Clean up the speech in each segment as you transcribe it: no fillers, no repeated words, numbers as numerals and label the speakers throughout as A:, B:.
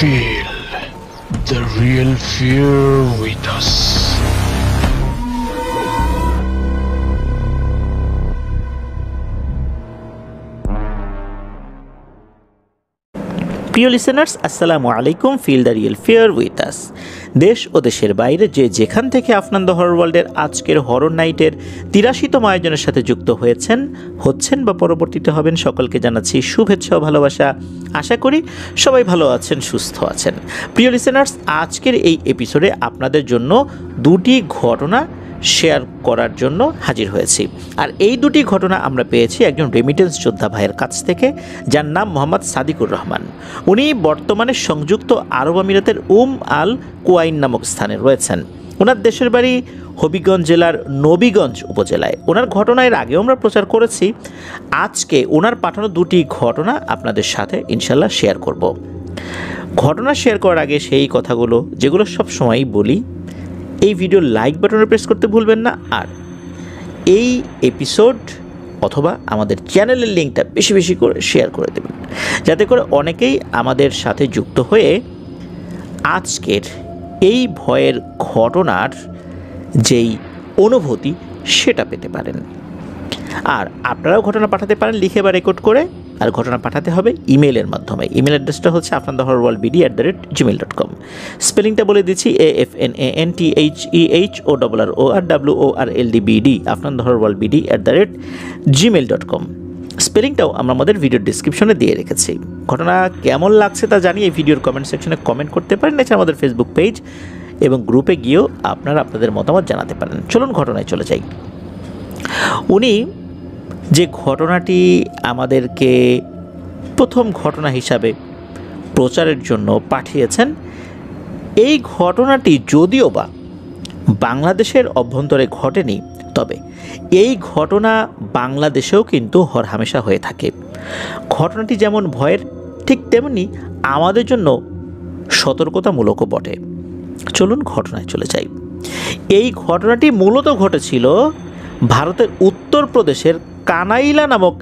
A: Feel the real fear with us.
B: প্রিয় listeners, আসসালামু আলাইকুম। Feel the real fear with us. দেশ ও দেশের বাইরে যে যেখান থেকে আফনান দ্য হরর ওয়ার্ল্ডের আজকের হরর নাইটের 83তম আয়োজনের সাথে যুক্ত হচ্ছেন বা পরবর্তীতে হবেন, সকলকে জানাচ্ছি শুভেচ্ছা ও ভালোবাসা। আশা করি সবাই ভালো আছেন, সুস্থ আছেন। প্রিয় লিসেনার্স, আজকের এই এপিসোডে আপনাদের জন্য দুটি ঘটনা শেয়ার করার জন্য হাজির হয়েছি। আর এই দুটি ঘটনা আমরা পেয়েছি একজন রেমিটেন্স যোদ্ধা ভাইয়ের কাছ থেকে, যার নাম মোহাম্মদ সাদিকুর রহমান। উনি বর্তমানে সংযুক্ত আরব আমিরাতের আল কুয়াইন নামক স্থানে রয়েছেন। ওনার দেশের বাড়ি হবিগঞ্জ জেলার নবীগঞ্জ উপজেলায়। ওনার ঘটনা এর আগেও আমরা প্রচার করেছি। আজকে ওনার পাঠানো দুটি ঘটনা আপনাদের সাথে ইনশাল্লাহ শেয়ার করব। ঘটনা শেয়ার করার আগে সেই কথাগুলো যেগুলো সব সময়ই বলি, এই ভিডিও লাইক বাটনে প্রেস করতে ভুলবেন না। আর এই এপিসোড অথবা আমাদের চ্যানেলের লিঙ্কটা বেশি বেশি করে শেয়ার করে দেবেন, যাতে করে অনেকেই আমাদের সাথে যুক্ত হয়ে আজকের এই ভয়ের ঘটনার যেই অনুভূতি সেটা পেতে পারেন। আর আপনারাও ঘটনা পাঠাতে পারেন লিখে বা রেকর্ড করে। আর ঘটনা পাঠাতে হবে ইমেলের মাধ্যমে। ইমেল অ্যাড্রেসটা হচ্ছে afnanthehorrorworldbd@gmail.com। স্পেলিংটা বলে দিচ্ছি, AFNANTHEHORRORWORLDBD, afnanthehorrorworldbd@gmail.com। স্পেলিংটাও আমরা আমাদের ভিডিওর ডিসক্রিপশনে দিয়ে রেখেছি। ঘটনা কেমন লাগছে তা জানিয়ে এই ভিডিওর কমেন্ট সেকশনে কমেন্ট করতে পারেন। এছাড়া আমাদের ফেসবুক পেজ এবং গ্রুপে গিয়েও আপনারা আপনাদের মতামত জানাতে পারেন। চলুন ঘটনায় চলে যাই। উনি যে ঘটনাটি আমাদেরকে প্রথম ঘটনা হিসাবে প্রচারের জন্য পাঠিয়েছেন, এই ঘটনাটি যদিও বা বাংলাদেশের অভ্যন্তরে ঘটেনি, তবে এই ঘটনা বাংলাদেশেও কিন্তু হরহামেশা হয়ে থাকে। ঘটনাটি যেমন ভয়ের, ঠিক তেমনি আমাদের জন্য সতর্কতামূলকও বটে। চলুন ঘটনায় চলে যাই। এই ঘটনাটি মূলত ঘটেছিল ভারতের উত্তরপ্রদেশের কানাইলা নামক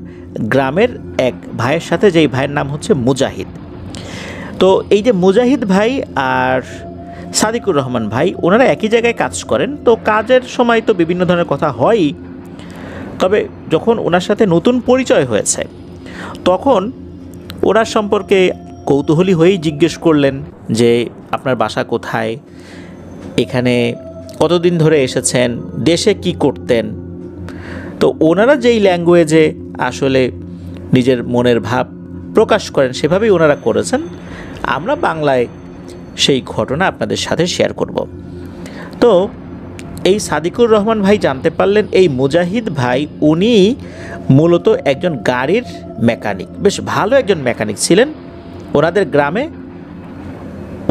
B: গ্রামের এক ভাইয়ের সাথে, যেই ভাইয়ের নাম হচ্ছে মুজাহিদ। তো এই যে মুজাহিদ ভাই আর সাদিকুর রহমান ভাই, ওনারা একই জায়গায় কাজ করেন। তো কাজের সময় তো বিভিন্ন ধরনের কথা হয়ই, তবে যখন ওনার সাথে নতুন পরিচয় হয়েছে তখন ওনার সম্পর্কে কৌতূহলী হয়েই জিজ্ঞেস করলেন যে আপনার বাসা কোথায়, এখানে কতদিন ধরে এসেছেন, দেশে কি করতেন। তো ওনারা যেই ল্যাঙ্গুয়েজে আসলে নিজের মনের ভাব প্রকাশ করেন সেভাবেই ওনারা করেছেন। আমরা বাংলায় সেই ঘটনা আপনাদের সাথে শেয়ার করব। তো এই সাদিকুর রহমান ভাই জানতে পারলেন এই মুজাহিদ ভাই উনি মূলত একজন গাড়ির মেকানিক, বেশ ভালো একজন মেকানিক ছিলেন। ওনাদের গ্রামে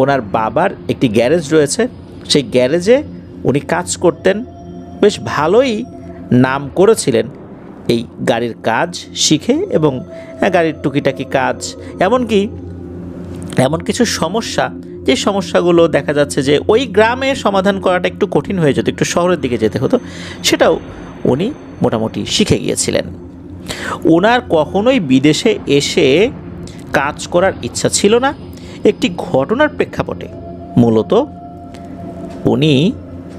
B: ওনার বাবার একটি গ্যারেজ রয়েছে, সেই গ্যারেজে উনি কাজ করতেন। বেশ ভালোই নাম করেছিলেন এই গাড়ির কাজ শিখে, এবং গাড়ির টুকিটাকি কাজ, এমনকি এমন কিছু সমস্যা, যে সমস্যাগুলো দেখা যাচ্ছে যে ওই গ্রামে সমাধান করাটা একটু কঠিন হয়ে যেত, একটু শহরের দিকে যেতে হতো, সেটাও উনি মোটামুটি শিখে গিয়েছিলেন। ওনার কখনোই বিদেশে এসে কাজ করার ইচ্ছা ছিল না। একটি ঘটনার প্রেক্ষাপটে মূলত উনি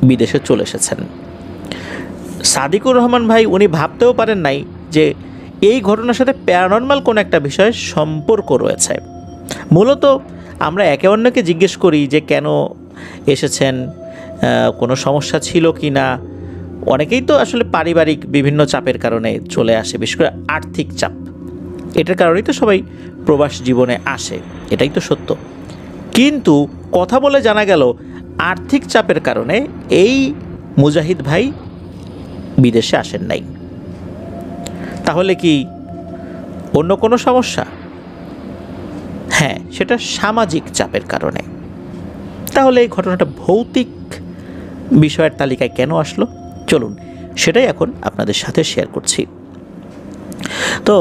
B: বিদেশে চলে এসেছেন। সাদিকুর রহমান ভাই উনি ভাবতেও পারেন নাই যে এই ঘটনার সাথে প্যারানর্মাল কোনো একটা বিষয়ের সম্পর্ক রয়েছে। মূলত আমরা একে অন্যকে জিজ্ঞেস করি যে কেন এসেছেন, কোনো সমস্যা ছিল কি না। অনেকেই তো আসলে পারিবারিক বিভিন্ন চাপের কারণে চলে আসে, বিশেষ করে আর্থিক চাপ, এটার কারণেই তো সবাই প্রবাস জীবনে আসে, এটাই তো সত্য। কিন্তু কথা বলে জানা গেল আর্থিক চাপের কারণে এই মুজাহিদ ভাই বিদেশে আসেন নাই। তাহলে কি অন্য কোনো সমস্যা? হ্যাঁ, সেটা সামাজিক চাপের কারণে। তাহলে এই ঘটনাটা ভৌতিক বিষয়ের তালিকায় কেন আসলো, চলুন সেটাই এখন আপনাদের সাথে শেয়ার করছি। তো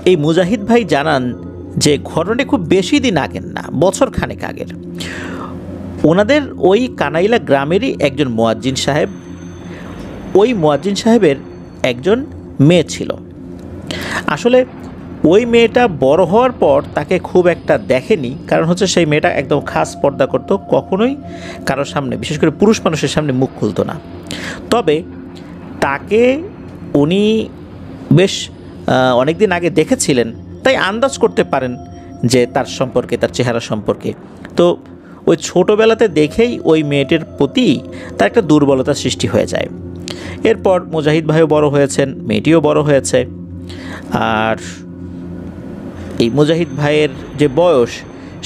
B: এই মুজাহিদ ভাই জানান যে ঘটনাটি খুব বেশি দিন আগের না, বছর খানেক আগের। ওনাদের ওই কানাইলা গ্রামেরই একজন মুয়াজ্জিন সাহেব, ওই মুয়াজ্জিন সাহেবের একজন মেয়ে ছিল। আসলে ওই মেয়েটা বড় হওয়ার পর তাকে খুব একটা দেখেনি, কারণ হচ্ছে সেই মেয়েটা একদম খাস পর্দা করতো, কখনোই কারোর সামনে, বিশেষ করে পুরুষ মানুষের সামনে মুখ খুলতো না। তবে তাকে উনি বেশ অনেক দিন আগে দেখেছিলেন, তাই আন্দাজ করতে পারেন যে তার সম্পর্কে, তার চেহারা সম্পর্কে। তো ওই ছোটোবেলাতে দেখেই ওই মেয়েটির প্রতি তার একটা দুর্বলতা সৃষ্টি হয়ে যায়। এরপর মুজাহিদ ভাইও বড় হয়েছেন, মেয়েটিও বড় হয়েছে। আর এই মুজাহিদ ভাইয়ের যে বয়স,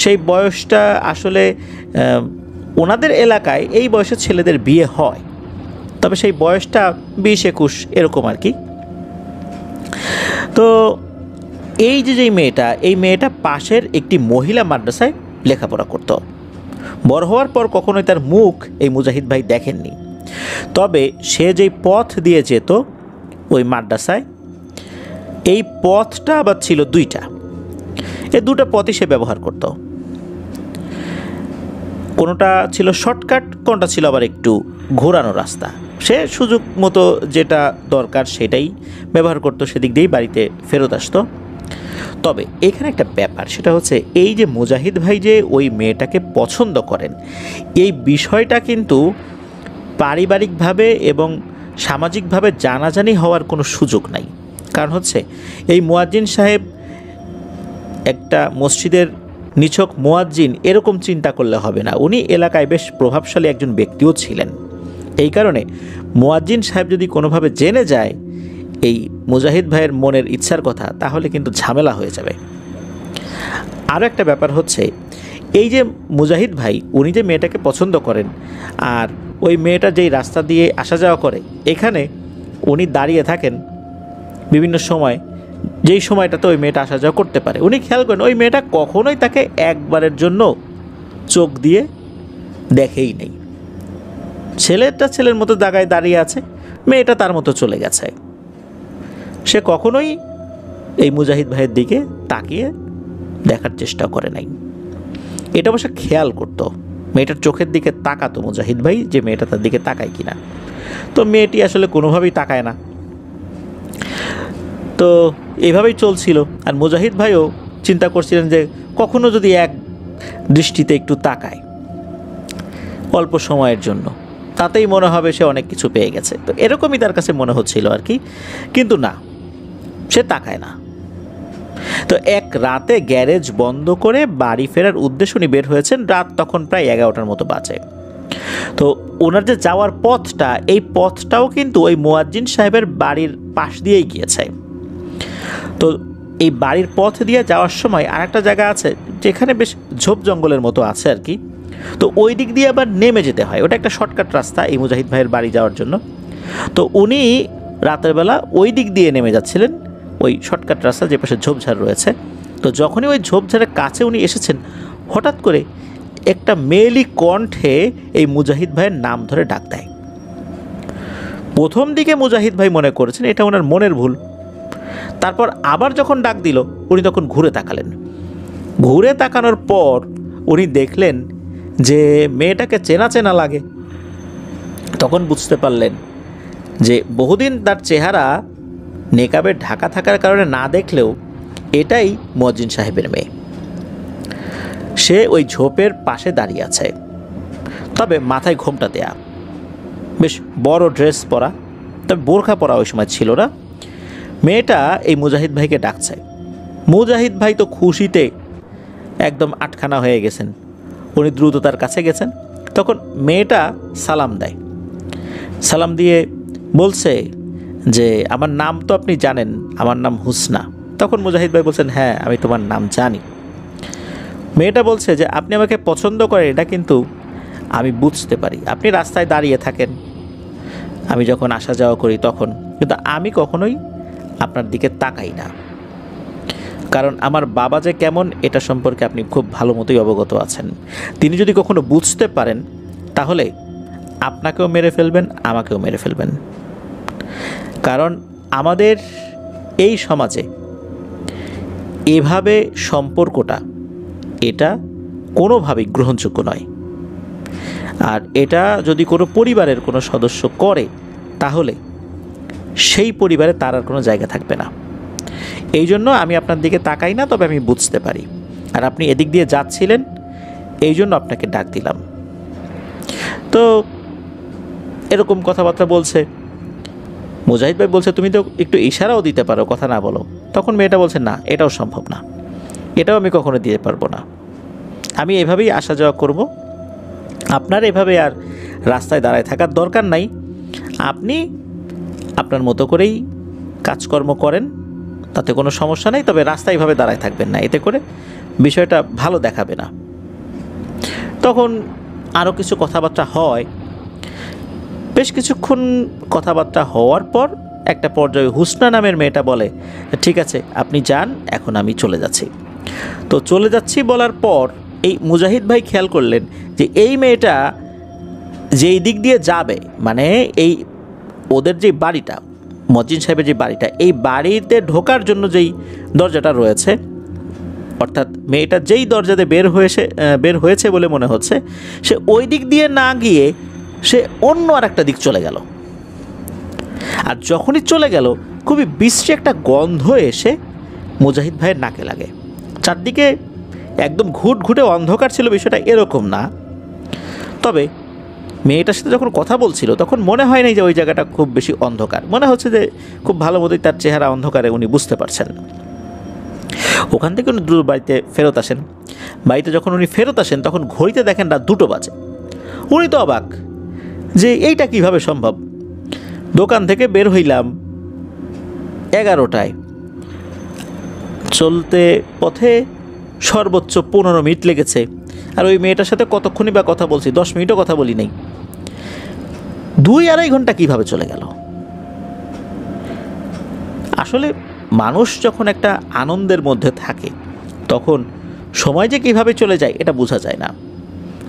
B: সেই বয়সটা আসলে ওনাদের এলাকায় এই বয়সের ছেলেদের বিয়ে হয়, তবে সেই বয়সটা 20-21 এরকম আর কি। তো এই যেই মেয়েটা, এই মেয়েটা পাশের একটি মহিলা মাদ্রাসায় লেখাপড়া করত। বড় হওয়ার পর কখনোই তার মুখ এই মুজাহিদ ভাই দেখেননি। তবে সে যেই পথ দিয়ে যেত ওই মাদ্রাসায়, এই পথটা আবার ছিল দুইটা। এই দুটো পথই সে ব্যবহার করত। কোনোটা ছিল শর্টকাট, কোনোটা ছিল আবার একটু ঘোরানো রাস্তা। সে সুযোগ মতো যেটা দরকার সেটাই ব্যবহার করতো, সেদিক দিয়েই বাড়িতে ফেরত আসতো। তবে এখানে একটা ব্যাপার, সেটা হচ্ছে এই যে মুজাহিদ ভাই যে ওই মেয়েটাকে পছন্দ করেন, এই বিষয়টা কিন্তু পারিবারিকভাবে এবং সামাজিকভাবে জানাজানি হওয়ার কোনো সুযোগ নাই। কারণ হচ্ছে এই মুয়াজ্জিন সাহেব একটা মসজিদের নিছক মুয়াজ্জিন এরকম চিন্তা করলে হবে না, উনি এলাকায় বেশ প্রভাবশালী একজন ব্যক্তিও ছিলেন। এই কারণে মুয়াজ্জিন সাহেব যদি কোনোভাবে জেনে যায় এই মুজাহিদ ভাইয়ের মনের ইচ্ছার কথা, তাহলে কিন্তু ঝামেলা হয়ে যাবে। আরও একটা ব্যাপার হচ্ছে, এই যে মুজাহিদ ভাই উনি যে মেয়েটাকে পছন্দ করেন, আর ওই মেয়েটা যেই রাস্তা দিয়ে আসা যাওয়া করে, এখানে উনি দাঁড়িয়ে থাকেন বিভিন্ন সময়, যেই সময়টাতে ওই মেয়েটা আসা যাওয়া করতে পারে। উনি খেয়াল করেন ওই মেয়েটা কখনোই তাকে একবারের জন্য চোখ দিয়ে দেখেই নেই। ছেলেটা ছেলের মতো জায়গায় দাঁড়িয়ে আছে, মেয়েটা তার মতো চলে গেছে। সে কখনোই এই মুজাহিদ ভাইয়ের দিকে তাকিয়ে দেখার চেষ্টা করে নাই। এটা অবশ্য খেয়াল করতো, মেয়েটার চোখের দিকে তাকাতো মুজাহিদ ভাই, যে মেয়েটা তার দিকে তাকায় কিনা। তো মেয়েটি আসলে কোনোভাবেই তাকায় না। তো এইভাবেই চলছিল। আর মুজাহিদ ভাইও চিন্তা করছিলেন যে কখনো যদি এক দৃষ্টিতে একটু তাকায় অল্প সময়ের জন্য, তাতেই মনে হবে সে অনেক কিছু পেয়ে গেছে। তো এরকমই তার কাছে মনে হচ্ছিল আর কি, কিন্তু না, সে তাকায় না। তো এক রাতে গ্যারেজ বন্ধ করে বাড়ি ফেরার উদ্দেশ্যে উনি বের হয়েছেন। রাত তখন প্রায় 11টার মতো বাজে। তো ওনার যে যাওয়ার পথটা, এই পথটাও কিন্তু ওই মুয়াজ্জিন সাহেবের বাড়ির পাশ দিয়েই গিয়েছে। তো এই বাড়ির পথ দিয়ে যাওয়ার সময় আরেকটা জায়গা আছে যেখানে বেশ ঝোপ জঙ্গলের মতো আছে আর কি। তো ওই দিক দিয়ে আবার নেমে যেতে হয়, ওটা একটা শর্টকাট রাস্তা এই মুজাহিদ ভাইয়ের বাড়ি যাওয়ার জন্য। তো উনি রাতের বেলা ওই দিক দিয়ে নেমে যাচ্ছিলেন, ওই শর্টকাট রাস্তা যে পাশে ঝোপঝাড় রয়েছে। তো যখনই ওই ঝোপঝাড়ের কাছে উনি এসেছেন, হঠাৎ করে একটা মেয়েলি কণ্ঠে এই মুজাহিদ ভাইয়ের নাম ধরে ডাক দেয়। প্রথম দিকে মুজাহিদ ভাই মনে করেছেন এটা ওনার মনের ভুল। তারপর আবার যখন ডাক দিল, উনি তখন ঘুরে তাকালেন। ঘুরে তাকানোর পর উনি দেখলেন যে মেয়েটাকে চেনা চেনা লাগে। তখন বুঝতে পারলেন যে বহুদিন তার চেহারা নেকাবে ঢাকা থাকার কারণে না দেখলেও এটাই মুয়াজ্জিন সাহেবের মেয়ে। সে ওই ঝোপের পাশে দাঁড়িয়ে আছে, তবে মাথায় ঘোমটা দেয়া, বেশ বড় ড্রেস পরা, তবে বোরখা পরা ওই সময় ছিল না। মেয়েটা এই মুজাহিদ ভাইকে ডাকছে। মুজাহিদ ভাই তো খুশিতে একদম আটখানা হয়ে গেছেন। উনি দ্রুত তার কাছে গেছেন। তখন মেয়েটা সালাম দেয়, সালাম দিয়ে বলছে যে আমার নাম তো আপনি জানেন, আমার নাম হুসনা। তখন মুজাহিদ ভাই বলছেন, হ্যাঁ আমি তোমার নাম জানি। মেয়েটা বলছে যে আপনি আমাকে পছন্দ করেন এটা কিন্তু আমি বুঝতে পারি। আপনি রাস্তায় দাঁড়িয়ে থাকেন, আমি যখন আসা যাওয়া করি তখন, কিন্তু আমি কখনোই আপনার দিকে তাকাই না, কারণ আমার বাবা যে কেমন এটা সম্পর্কে আপনি খুব ভালো মতোই অবগত আছেন। তিনি যদি কখনো বুঝতে পারেন তাহলে আপনাকেও মেরে ফেলবেন, আমাকেও মেরে ফেলবেন। কারণ আমাদের এই সমাজে এভাবে সম্পর্কটা, এটা কোনোভাবেই গ্রহণযোগ্য নয়। আর এটা যদি কোনো পরিবারের কোনো সদস্য করে, তাহলে সেই পরিবারে তার আর কোনো জায়গা থাকবে না। এই জন্য আমি আপনার দিকে তাকাই না, তবে আমি বুঝতে পারি, আর আপনি এদিক দিয়ে যাচ্ছিলেন, এই জন্য আপনাকে ডাক দিলাম। তো এরকম কথাবার্তা বলছে। মুজাহিদ ভাই বলছে, তুমি তো একটু ইশারাও দিতে পারো, কথা না বলো। তখন মেয়েটা বলছে, না, এটাও সম্ভব না, এটাও আমি কখনো দিতে পারবো না, আমি এভাবেই আসা যাওয়া করব, আপনার এভাবে আর রাস্তায় দাঁড়ায় থাকার দরকার নাই, আপনি আপনার মতো করেই কাজকর্ম করেন, তাতে কোনো সমস্যা নেই, তবে রাস্তায় এভাবে দাঁড়ায় থাকবেন না, এতে করে বিষয়টা ভালো দেখাবে না। তখন আরও কিছু কথাবার্তা হয়। বেশ কিছুক্ষণ কথাবার্তা হওয়ার পর একটা পর্যায়ে হুসনা নামের মেয়েটা বলে, ঠিক আছে আপনি যান, এখন আমি চলে যাচ্ছি। তো চলে যাচ্ছি বলার পর এই মুজাহিদ ভাই খেয়াল করলেন যে এই মেয়েটা যেই দিক দিয়ে যাবে, মানে এই ওদের যে বাড়িটা, মজ্জিন সাহেবের যে বাড়িটা, এই বাড়িতে ঢোকার জন্য যেই দরজাটা রয়েছে, অর্থাৎ মেয়েটা যেই দরজাতে বের হয়েছে বলে মনে হচ্ছে, সে ওই দিক দিয়ে না গিয়ে সে অন্য আর একটা দিক চলে গেল। আর যখনই চলে গেল, খুবই বিশ্রী একটা গন্ধ এসে মুজাহিদ ভাইয়ের নাকে লাগে। চারদিকে একদম ঘুটঘুটে অন্ধকার ছিল, বিষয়টা এরকম না, তবে মেয়েটার সাথে যখন কথা বলছিল তখন মনে হয় নাই যে ওই জায়গাটা খুব বেশি অন্ধকার, মনে হচ্ছে যে খুব ভালো মতোই তার চেহারা অন্ধকারে উনি বুঝতে পারছেন। ওখান থেকে উনি দ্রুত বাড়িতে ফেরত আসেন। বাড়িতে যখন উনি ফেরত আসেন তখন ঘড়িতে দেখেন রাত 2টো বাজে। উনি তো অবাক যে এইটা কিভাবে সম্ভব, দোকান থেকে বের হইলাম 11টায়, চলতে পথে সর্বোচ্চ 15 মিনিট লেগেছে, আর ওই মেয়েটার সাথে কতক্ষণই বা কথা বলছি, 10 মিনিটও কথা বলি নাই, 2-2.5 ঘন্টা কিভাবে চলে গেল। আসলে মানুষ যখন একটা আনন্দের মধ্যে থাকে তখন সময় যে কীভাবে চলে যায় এটা বোঝা যায় না।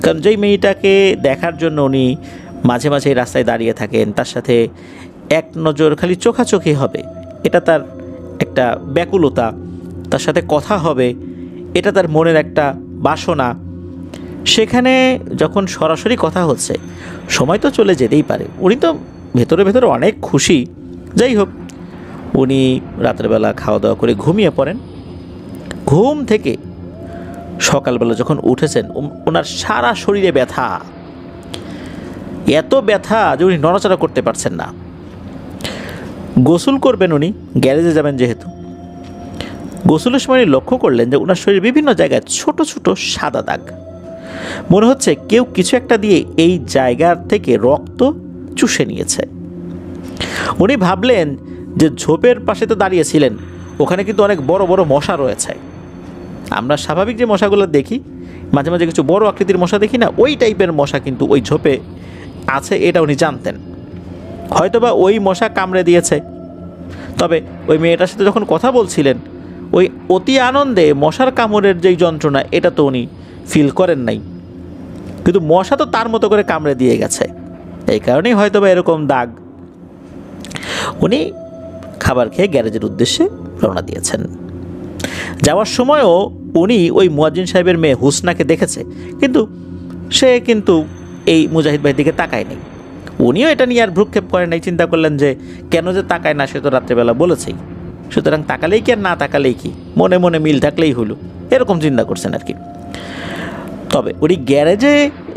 B: কারণ যেই মেয়েটাকে দেখার জন্য উনি মাঝে মাঝে রাস্তায় দাঁড়িয়ে থাকেন, তার সাথে এক নজর খালি চোখাচোখি হবে, এটা তার একটা ব্যাকুলতা, তার সাথে কথা হবে, এটা তার মনের একটা বাসনা। সেখানে যখন সরাসরি কথা হচ্ছে, সময় তো চলে যেতেই পারে। উনি তো ভেতরে ভেতরে অনেক খুশি। যাই হোক, উনি রাতের বেলা খাওয়া দাওয়া করে ঘুমিয়ে পড়েন। ঘুম থেকে সকালবেলা যখন উঠেছেন, ওনার সারা শরীরে ব্যথা, এত ব্যথা যে উনি নড়াচড়া করতে পারছেন না। গোসল করবেন, উনি গ্যারেজে যাবেন যেহেতু, গোসলের সময় লক্ষ্য করলেন যে ওনার শরীরে বিভিন্ন জায়গায় ছোট ছোট সাদা দাগ। মনে হচ্ছে কেউ কিছু একটা দিয়ে এই জায়গার থেকে রক্ত চুষে নিয়েছে। উনি ভাবলেন যে ঝোপের পাশে তো দাঁড়িয়েছিলেন, ওখানে কিন্তু অনেক বড় বড় মশা রয়েছে। আমরা স্বাভাবিক যে মশাগুলো দেখি, মাঝে মাঝে কিছু বড় আকৃতির মশা দেখি না, ওই টাইপের মশা কিন্তু ওই ঝোপে আছে, এটা উনি জানতেন। হয়তোবা ওই মশা কামড়ে দিয়েছে। তবে ওই মেয়েটার সাথে যখন কথা বলছিলেন, ওই অতি আনন্দে মশার কামড়ের যেই যন্ত্রণা, এটা তো উনি ফিল করেন নাই, কিন্তু মশা তো তার মতো করে কামড়ে দিয়ে গেছে, এই কারণেই হয়তোবা এরকম দাগ। উনি খাবার খেয়ে গ্যারেজের উদ্দেশ্যে রওনা দিয়েছেন। যাওয়ার সময়ও উনি ওই মুয়াজ্জিন সাহেবের মেয়ে হুসনাকে দেখেছে, কিন্তু সে কিন্তু এই মুজাহিদ ভাইয়ের দিকে তাকায় নাই। উনিও এটা নিয়ে আর ভ্রুক্ষেপ করেন নাই, চিন্তা করলেন যে কেন যে তাকায় না, সে তো রাত্রেবেলা বলেছেই, সুতরাং তাকালেই কি আর না তাকালেই কি, মনে মনে মিল থাকলেই হলো, এরকম চিন্তা করছেন আর কি। তবে উনি গ্যারেজে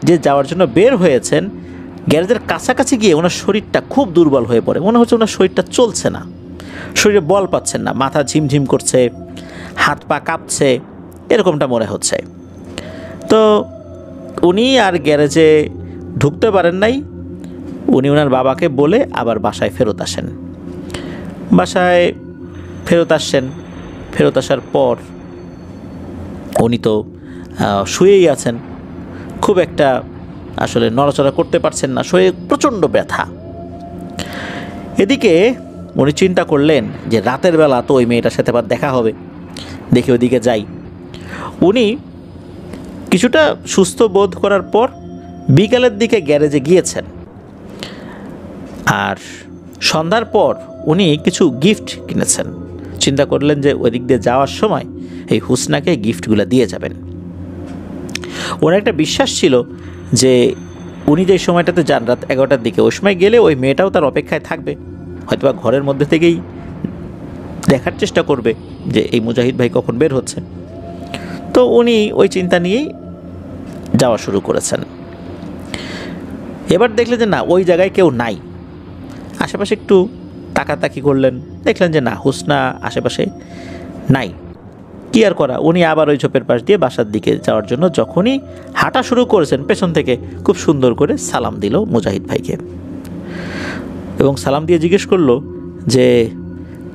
B: যে যাওয়ার জন্য বের হয়েছেন, গ্যারেজের কাছাকাছি গিয়ে ওনার শরীরটা খুব দুর্বল হয়ে পড়ে। মনে হচ্ছে ওনার শরীরটা চলছে না, শরীরে বল পাচ্ছেন না, মাথা ঝিমঝিম করছে, হাত পা কাঁপছে, এরকমটা মনে হচ্ছে। তো উনি আর গ্যারেজে ঢুকতে পারেন নাই। উনি ওনার বাবাকে বলে আবার বাসায় ফেরত আসেন। বাসায় ফেরত আসছেন, ফেরত আসার পর উনি তো শুয়েই আছেন, খুব একটা আসলে নড়াচড়া করতে পারছেন না, শরীরে প্রচণ্ড ব্যথা। এদিকে উনি চিন্তা করলেন যে রাতের বেলা তো ওই মেয়েটার সাথে আবার দেখা হবে, দেখে ওইদিকে যাই। উনি কিছুটা সুস্থ বোধ করার পর বিকালের দিকে গ্যারেজে গিয়েছেন, আর সন্ধ্যার পর উনি কিছু গিফট কিনেছেন। চিন্তা করলেন যে ওই দিক দিয়ে যাওয়ার সময় এই হুসনাকে গিফটগুলো দিয়ে যাবেন। ওনার একটা বিশ্বাস ছিল যে উনি যে সময়টাতে যান রাত 11টার দিকে, ওই সময় গেলে ওই মেয়েটাও তার অপেক্ষায় থাকবে, হয়তোবা ঘরের মধ্যে থেকেই দেখার চেষ্টা করবে যে এই মুজাহিদ ভাই কখন বের হচ্ছে। তো উনি ওই চিন্তা নিয়েই যাওয়া শুরু করেছেন। এবার দেখলেন যে না, ওই জায়গায় কেউ নাই। আশেপাশে একটু তাকাতাকি করলেন, দেখলেন যে না, হুসনা আশেপাশে নাই। কি আর করা, উনি আবার ওই ঝোপের পাশ দিয়ে বাসার দিকে যাওয়ার জন্য যখনই হাঁটা শুরু করেছেন, পেছন থেকে খুব সুন্দর করে সালাম দিল মুজাহিদ ভাইকে, এবং সালাম দিয়ে জিজ্ঞেস করলো যে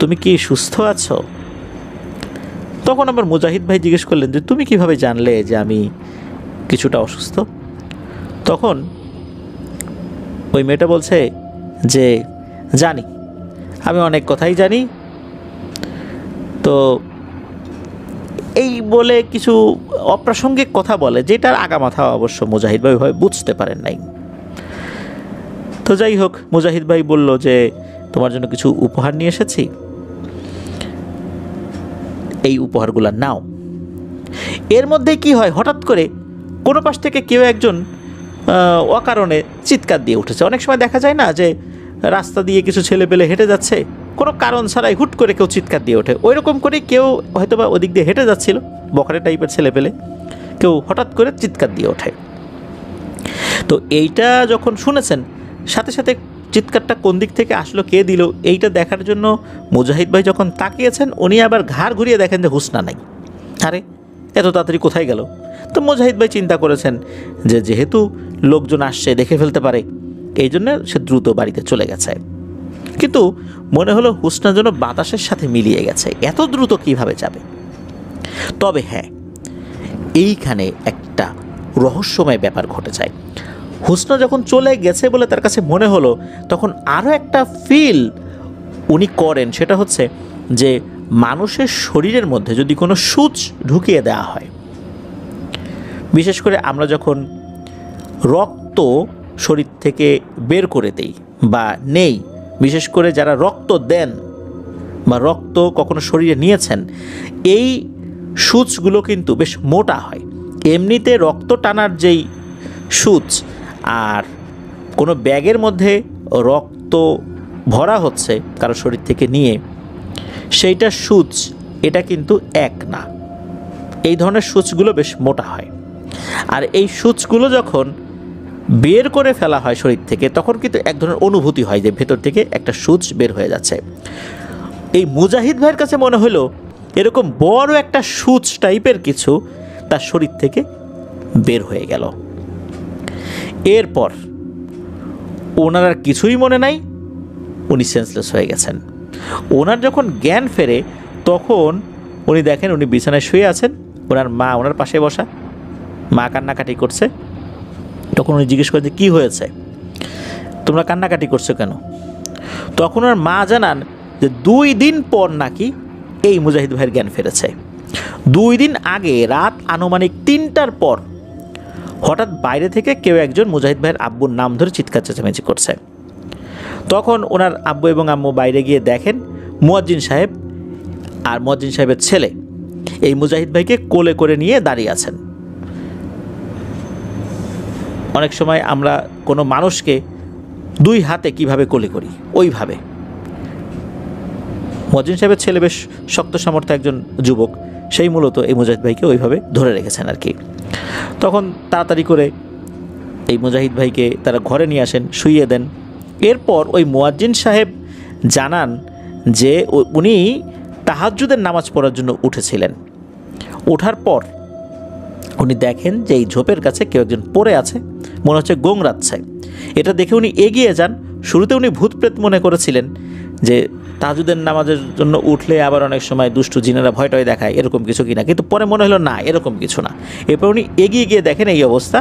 B: তুমি কি সুস্থ আছো? তখন আবার মুজাহিদ ভাই জিজ্ঞেস করলেন যে তুমি কিভাবে জানলে যে আমি কিছুটা অসুস্থ? তখন ওই মেয়েটা বলছে যে জানি, আমি অনেক কথাই জানি। তো এই বলে কিছু অপ্রাসঙ্গিক কথা বলে, যেটার আগামাথা অবশ্য মুজাহিদ ভাই ওইভাবে বুঝতে পারেন নাই। তো যাই হোক, মুজাহিদ ভাই বলল যে তোমার জন্য কিছু উপহার নিয়ে এসেছি, এই উপহারগুলো নাও। এর মধ্যে কি হয়, হঠাৎ করে কোনো পাশ থেকে কেউ একজন অকারণে চিৎকার দিয়ে উঠেছে। অনেক সময় দেখা যায় না যে রাস্তা দিয়ে কিছু ছেলে পেলে হেঁটে যাচ্ছে, কোনো কারণ ছাড়াই হুট করে কেউ চিৎকার দিয়ে ওঠে। ওই রকম করে কেউ হয়তো বা ওদিক দিয়ে হেঁটে যাচ্ছিল, বখারে টাইপের ছেলে পেলে, কেউ হঠাৎ করে চিৎকার দিয়ে ওঠে। তো এইটা যখন শুনেছেন, সাথে সাথে চিৎকারটা কোন দিক থেকে আসলো, কে দিল, এইটা দেখার জন্য মুজাহিদ ভাই যখন তাকিয়েছেন, উনি আবার ঘাড় ঘুরিয়ে দেখেন যে হুসনা নাই। আরে এত তাড়াতাড়ি কোথায় গেল? তো মুজাহিদ ভাই চিন্তা করেছেন যে যেহেতু লোকজন আসছে, দেখে ফেলতে পারে, এই জন্য সে দ্রুত বাড়িতে চলে গেছে। কিন্তু মনে হলো হুসনা যেন বাতাসের সাথে মিলিয়ে গেছে, এত দ্রুত কিভাবে যাবে? তবে হ্যাঁ, এইখানে একটা রহস্যময় ব্যাপার ঘটে যায়। হুসনা যখন চলে গেছে বলে তার কাছে মনে হলো, তখন আরও একটা ফিল উনি করেন, সেটা হচ্ছে যে মানুষের শরীরের মধ্যে যদি কোনো সূচ ঢুকিয়ে দেওয়া হয়, বিশেষ করে আমরা যখন রক্ত শরীর থেকে বের করে দেই বা নেই, বিশেষ করে যারা রক্ত দেন বা রক্ত কখনো শরীরে নিয়েছেন, এই সূচগুলো কিন্তু বেশ মোটা হয়। এমনিতে রক্ত টানার যেই সূচ আর কোনো ব্যাগের মধ্যে রক্ত ভরা হচ্ছে কারো শরীর থেকে নিয়ে, সেইটা সূচ, এটা কিন্তু এক না। এই ধরনের সূচগুলো বেশ মোটা হয়। আর এই সূচগুলো যখন বের করে ফেলা হয় শরীর থেকে, তখন কিন্তু এক ধরনের অনুভূতি হয় যে ভেতর থেকে একটা সূচ বের হয়ে যাচ্ছে। এই মুজাহিদ ভাইয়ের কাছে মনে হলো এরকম বড় একটা সূচ টাইপের কিছু তার শরীর থেকে বের হয়ে গেল। এরপর ওনার আর কিছুই মনে নাই, উনি সেন্সলেস হয়ে গেছেন। ওনার যখন জ্ঞান ফেরে, তখন উনি দেখেন উনি বিছানায় শুয়ে আছেন, ওনার মা ওনার পাশে বসা, মা কান্নাকাটি করছে। তখন উনি জিজ্ঞেস করেন যে কী হয়েছে, তোমরা কান্নাকাটি করছো কেন? তখন ওনার মা জানান যে 2 দিন পর নাকি এই মুজাহিদ ভাইয়ের জ্ঞান ফেরেছে। 2 দিন আগে রাত আনুমানিক 3টার পর হঠাৎ বাইরে থেকে কেউ একজন মুজাহিদ ভাইয়ের আব্বুর নাম ধরে চিৎকার চেঁচামেচি করছে। তখন ওনার আব্বু এবং আম্মু বাইরে গিয়ে দেখেন মুয়াজ্জিন সাহেব আর মুয়াজ্জিন সাহেবের ছেলে এই মুজাহিদ ভাইকে কোলে করে নিয়ে দাঁড়িয়ে আছেন। অনেক সময় আমরা কোনো মানুষকে 2 হাতে কিভাবে কোলে করি, ওইভাবে মুয়াজ্জিন সাহেবের ছেলে বেশ শক্ত সামর্থ্য একজন যুবক, সেই মূলত এই মুজাহিদ ভাইকে ওইভাবে ধরে রেখেছেন আর কি। তখন তাড়াতাড়ি করে এই মুজাহিদ ভাইকে তারা ঘরে নিয়ে আসেন, শুইয়ে দেন। এরপর ওই মুয়াজ্জিন সাহেব জানান যে উনি তাহাজ্জুদের নামাজ পড়ার জন্য উঠেছিলেন। ওঠার পর উনি দেখেন যে এই ঝোপের কাছে কেউ একজন পড়ে আছে, মনে হচ্ছে গোংরাচ্ছে। এটা দেখে উনি এগিয়ে যান। শুরুতে উনি ভূতপ্রেত মনে করেছিলেন যে তাহাজ্জুদের নামাজের জন্য উঠলে আবার অনেক সময় দুষ্টু জিনেরা ভয়টয় দেখায়, এরকম কিছু কিনা, কিন্তু পরে মনে হলো না, এরকম কিছু না। এরপর উনি এগিয়ে গিয়ে দেখেন এই অবস্থা,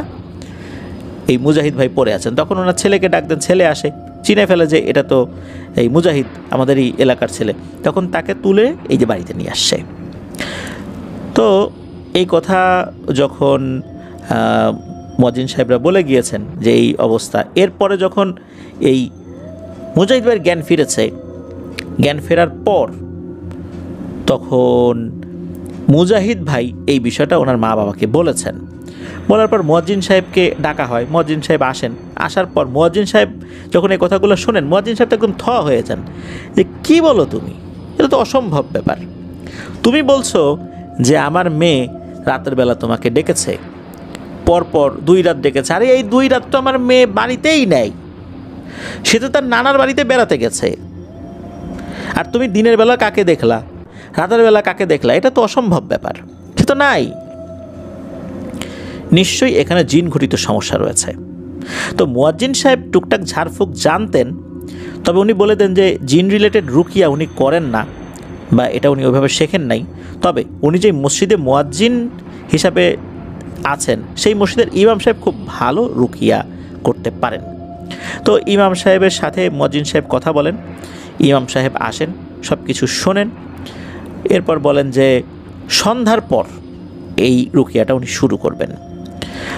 B: এই মুজাহিদ ভাই পড়ে আছেন। তখন ওনার ছেলেকে ডাক দেন, ছেলে আসে, চিনে ফেলে যে এটা তো এই মুজাহিদ, আমাদের এই এলাকার ছেলে। তখন তাকে তুলে এই যে বাড়িতে নিয়ে আসছে। তো এই কথা যখন মুয়াজ্জিন সাহেবরা বলে গিয়েছেন যে এই অবস্থা, এরপরে যখন এই মুজাহিদ ভাইয়ের জ্ঞান ফিরেছে, জ্ঞান ফেরার পর তখন মুজাহিদ ভাই এই বিষয়টা ওনার মা বাবাকে বলেছেন। বলার পর মুয়াজ্জিন সাহেবকে ডাকা হয়, মুয়াজ্জিন সাহেব আসেন। আসার পর মুয়াজ্জিন সাহেব যখন এই কথাগুলো শোনেন, মুয়াজ্জিন সাহেব তো একদম থ হয়ে যান যে কী বলো তুমি, এটা তো অসম্ভব ব্যাপার। তুমি বলছো যে আমার মেয়ে রাতের বেলা তোমাকে ডেকেছে, পরপর 2 রাত ডেকেছে। আরে এই 2 রাত তো আমার মেয়ে বাড়িতেই নেই, সে তো তার নানার বাড়িতে বেড়াতে গেছে। আর তুমি দিনের বেলা কাকে দেখলা, রাতের বেলা কাকে দেখলা? এটা তো অসম্ভব ব্যাপার, সে তো নাই। নিশ্চয়ই এখানে জিন ঘটিত সমস্যা রয়েছে। তো মুয়াজ্জিন সাহেব টুকটাক ঝাড়ফুঁক জানতেন, তবে উনি বলে দেন যে জিন রিলেটেড রুকিয়া উনি করেন না, বা এটা উনি ওইভাবে শেখেন নাই। তবে উনি যে মসজিদে মুয়াজ্জিন হিসাবে আছেন, সেই মসজিদের ইমাম সাহেব খুব ভালো রুকিয়া করতে পারেন। তো ইমাম সাহেবের সাথে মুয়াজ্জিন সাহেব কথা বলেন, ইমাম সাহেব আসেন, সব কিছু শোনেন, এরপর বলেন যে সন্ধ্যার পর এই রুকিয়াটা উনি শুরু করবেন।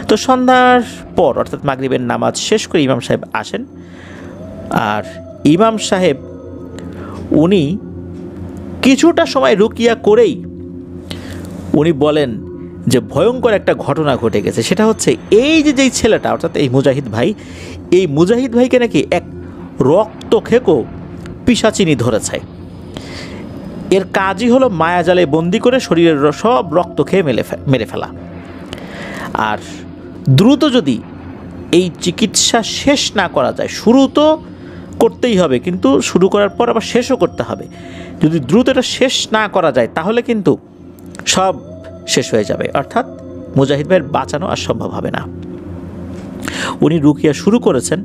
B: তো সন্ধ্যার পর অর্থাৎ মাগরিবের নামাজ শেষ করে ইমাম সাহেব আসেন। আর ইমাম সাহেব উনি কিছুটা সময় রুকিয়া করেই উনি বলেন যে ভয়ঙ্কর একটা ঘটনা ঘটে গেছে। সেটা হচ্ছে এই যে যেই ছেলেটা অর্থাৎ এই মুজাহিদ ভাই, এই মুজাহিদ ভাইকে নাকি এক রক্ত খেকো পিশাচিনি ধরেছে। এর কাজই হলো মায়াজালে বন্দি করে শরীরের সব রক্ত খেয়ে মেরে ফেলা। আর দ্রুত যদি এই চিকিৎসা শেষ না করা যায়, শুরু তো করতেই হবে, কিন্তু শুরু করার পর আবার শেষও করতে হবে। যদি দ্রুত এটা শেষ না করা যায় তাহলে কিন্তু সব শেষ হয়ে যাবে, অর্থাৎ মুজাহিদ ভাইয়ের বাঁচানো আর সম্ভব হবে না। উনি রুকিয়া শুরু করেছেন।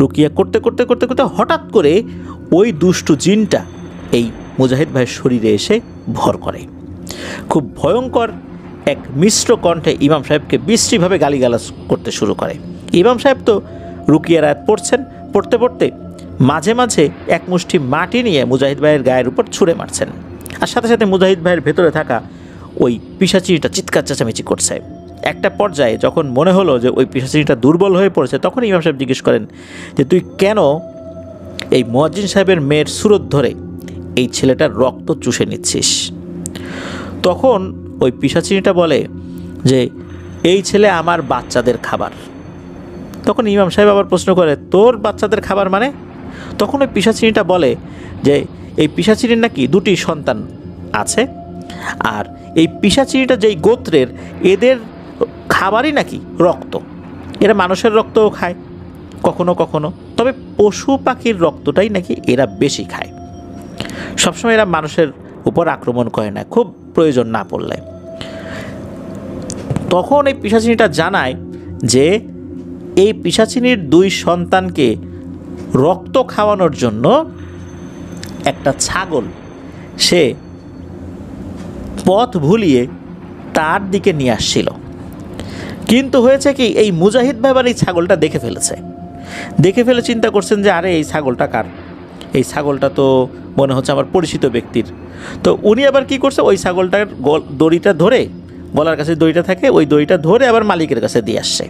B: রুকিয়া করতে করতে করতে করতে হঠাৎ করে ওই দুষ্টু জিনটা এই মুজাহিদ ভাইয়ের শরীরে এসে ভর করে। খুব ভয়ঙ্কর এক মিশ্র কণ্ঠে ইমাম সাহেবকে বিশ্রীভাবে গালিগালাজ করতে শুরু করে। ইমাম সাহেব তো রুকিয়ার আয়াত পড়ছেন, পড়তে পড়তে মাঝে মাঝে এক মুষ্টি মাটি নিয়ে মুজাহিদ ভাইয়ের গায়ের উপর ছুঁড়ে মারছেন। আর সাথে সাথে মুজাহিদ ভাইয়ের ভেতরে থাকা ওই পিশাচিনিটা চিৎকার চেঁচামেচি করছে। একটা পর্যায়ে যখন মনে হলো যে ওই পিশাচিনিটা দুর্বল হয়ে পড়েছে, তখন ইমাম সাহেব জিজ্ঞেস করেন যে তুই কেন এই মুয়াজ্জিন সাহেবের মেয়ের সুরত ধরে এই ছেলেটার রক্ত চুষে নিচ্ছিস? তখন ওই পিশাচিনিটা বলে যে এই ছেলে আমার বাচ্চাদের খাবার। তখন ইমাম সাহেব আবার প্রশ্ন করে, তোর বাচ্চাদের খাবার মানে? তখন ওই পিশাচিনিটা বলে যে এই পিশাচিনির নাকি 2টি সন্তান আছে, আর এই পিশাচিনিটা যেই গোত্রের, এদের খাবারই নাকি রক্ত। এরা মানুষের রক্তও খায় কখনো কখনো, তবে পশু পাখির রক্তটাই নাকি এরা বেশি খায়। সবসময় এরা মানুষের উপর আক্রমণ করে না, খুব প্রয়োজন না পড়লে। তখন এই পিশাচিনিটা জানায় যে এই পিশাচিনির 2 সন্তানকে রক্ত খাওয়ানোর জন্য একটা ছাগল সে পথ ভুলিয়ে তার দিকে নিয়ে আসছিল। কিন্তু হয়েছে কি, এই মুজাহিদ ভাই এই ছাগলটা দেখে ফেলে চিন্তা করছেন যে আরে এই ছাগলটা কার? এই ছাগলটা তো মনে হচ্ছে আমার পরিচিত ব্যক্তির। তো উনি আবার কি করছে, ওই ছাগলটার দড়িটা ধরে, গলার কাছে দড়িটা থাকে, ওই দড়িটা ধরে আবার মালিকের কাছে দিয়ে আসছে।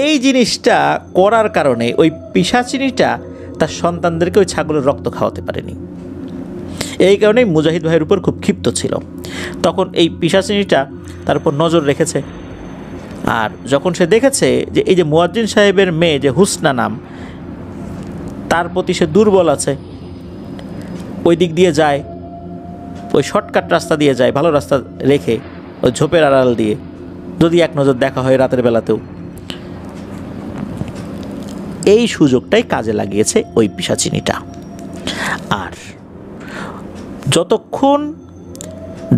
B: এই জিনিসটা করার কারণে ওই পিশাচিনিটা তার সন্তানদেরকে ওই ছাগলের রক্ত খাওয়াতে পারেনি। এই কারণেই মুজাহিদ ভাইয়ের উপর খুব ক্ষিপ্ত ছিল। তখন এই পিশাচিনিটা তার উপর নজর রেখেছে। আর যখন সে দেখেছে যে এই যে মুয়াজ্জিন সাহেবের মেয়ে যে হুসনা নাম, তার প্রতি সে দুর্বল আছে, ওই দিক দিয়ে যায়, ওই শর্টকাট রাস্তা দিয়ে যায়, ভালো রাস্তা রেখে ওই ঝোপের আড়াল দিয়ে, যদি এক নজর দেখা হয় রাতের বেলাতেও, এই সুযোগটাই কাজে লাগিয়েছে ওই পিশাচিনিটা। আর যতক্ষণ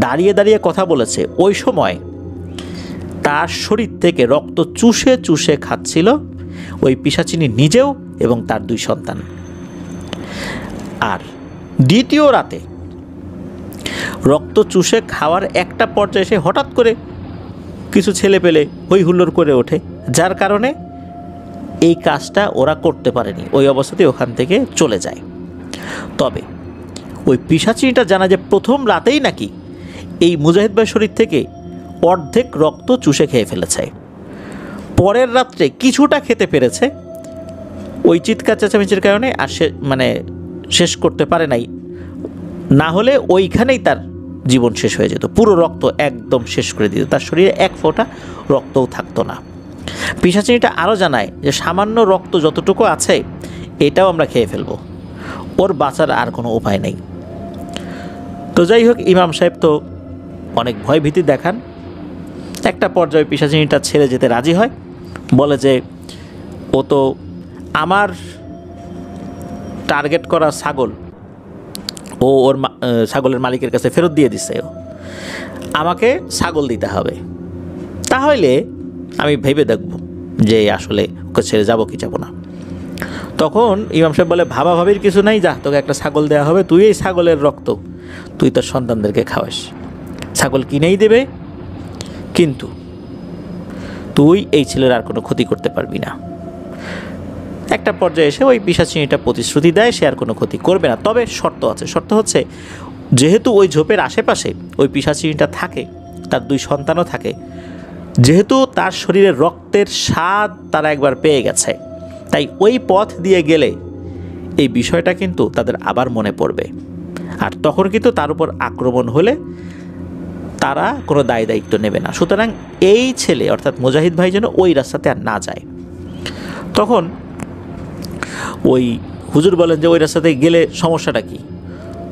B: দাঁড়িয়ে দাঁড়িয়ে কথা বলেছে, ওই সময় তার শরীর থেকে রক্ত চুষে চুষে খাচ্ছিল ওই পিশাচিনি নিজেও এবং তার 2 সন্তান। আর দ্বিতীয় রাতে রক্ত চুষে খাওয়ার একটা পর্যায়ে এসে হঠাৎ করে কিছু ছেলে পেলে হই হুল্লোড় করে ওঠে, যার কারণে এই কাজটা ওরা করতে পারেনি, ওই অবস্থাতে ওখান থেকে চলে যায়। তবে ওই পিশাচিনিটা জানা যে প্রথম রাতেই নাকি এই মুজাহিদ ভাইয়ের শরীর থেকে অর্ধেক রক্ত চুষে খেয়ে ফেলেছে। পরের রাত্রে কিছুটা খেতে পেরেছে, ওই চিৎকার চেঁচামেচির কারণে আর শেষ করতে পারে নাই, না হলে ওইখানেই তার জীবন শেষ হয়ে যেত, পুরো রক্ত একদম শেষ করে দিত, তার শরীরে এক ফোঁটা রক্তও থাকতো না। পিশাচিনিটা আরও জানায় যে সামান্য রক্ত যতটুকু আছে এটাও আমরা খেয়ে ফেলবো। ওর বাঁচার আর কোনো উপায় নেই। তো যাই হোক, ইমাম সাহেব তো অনেক ভয় ভীতি দেখান। একটা পর্যায়ে পিশাচিনীটা ছেড়ে যেতে রাজি হয়, বলে যে ও তো আমার টার্গেট করা ছাগল ওর ছাগলের মালিকের কাছে ফেরত দিয়ে দিছে, আমাকে ছাগল দিতে হবে, তাহলে আমি ভেবে দেখব যে আসলে ওকে ছেড়ে যাবো কি যাবো না। তখন ইমাম সাহেব বলে, ভাবির কিছু নাই, যা তোকে একটা ছাগল দেওয়া হবে, তুই এই ছাগলের রক্ত তুই তোর সন্তানদেরকে খাওয়াস, ছাগল কিনেই দেবে, কিন্তু তুই এই ছেলের আর কোনো ক্ষতি করতে পারবি না। একটা পর্যায়ে এসে ওই পিশাচিনীটা প্রতিশ্রুতি দেয় সে আর কোনো ক্ষতি করবে না, তবে শর্ত আছে। শর্ত হচ্ছে, যেহেতু ওই ঝোপের আশেপাশে ওই পিশাচিনীটা থাকে, তার 2 সন্তানও থাকে, যেহেতু তার শরীরে রক্তের স্বাদ তারা একবার পেয়ে গেছে, তাই ওই পথ দিয়ে গেলে এই বিষয়টা কিন্তু তাদের আবার মনে পড়বে, আর তখন কিন্তু তার উপর আক্রমণ হলে তারা কোনো দায় দায়িত্ব নেবে না। সুতরাং এই ছেলে অর্থাৎ মুজাহিদ ভাই যেন ওই রাস্তাতে আর না যায়। তখন ওই হুজুর বলেন যে ওই রাস্তাতে গেলে সমস্যাটা কি,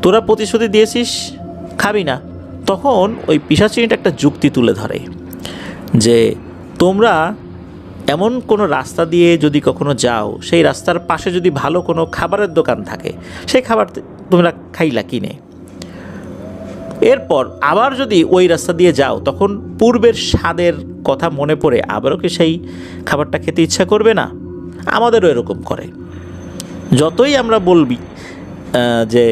B: তোরা প্রতিশ্রুতি দিয়েছিস খাবি না। তখন ওই পিশাচিনীটা একটা যুক্তি তুলে ধরে যে তোমরা এমন কোনো রাস্তা দিয়ে যদি কখনো যাও, সেই রাস্তার পাশে যদি ভালো কোনো খাবারের দোকান থাকে, সেই খাবার তোমরা খাইলা কিনে, এরপর আবার যদি ওই রাস্তা দিয়ে যাও, তখন পূর্বের স্বাদের কথা মনে পড়ে আবারও কি সেই খাবারটা খেতে ইচ্ছা করবে না? আমাদেরও এরকম করে। যতই আমরা বলবি যে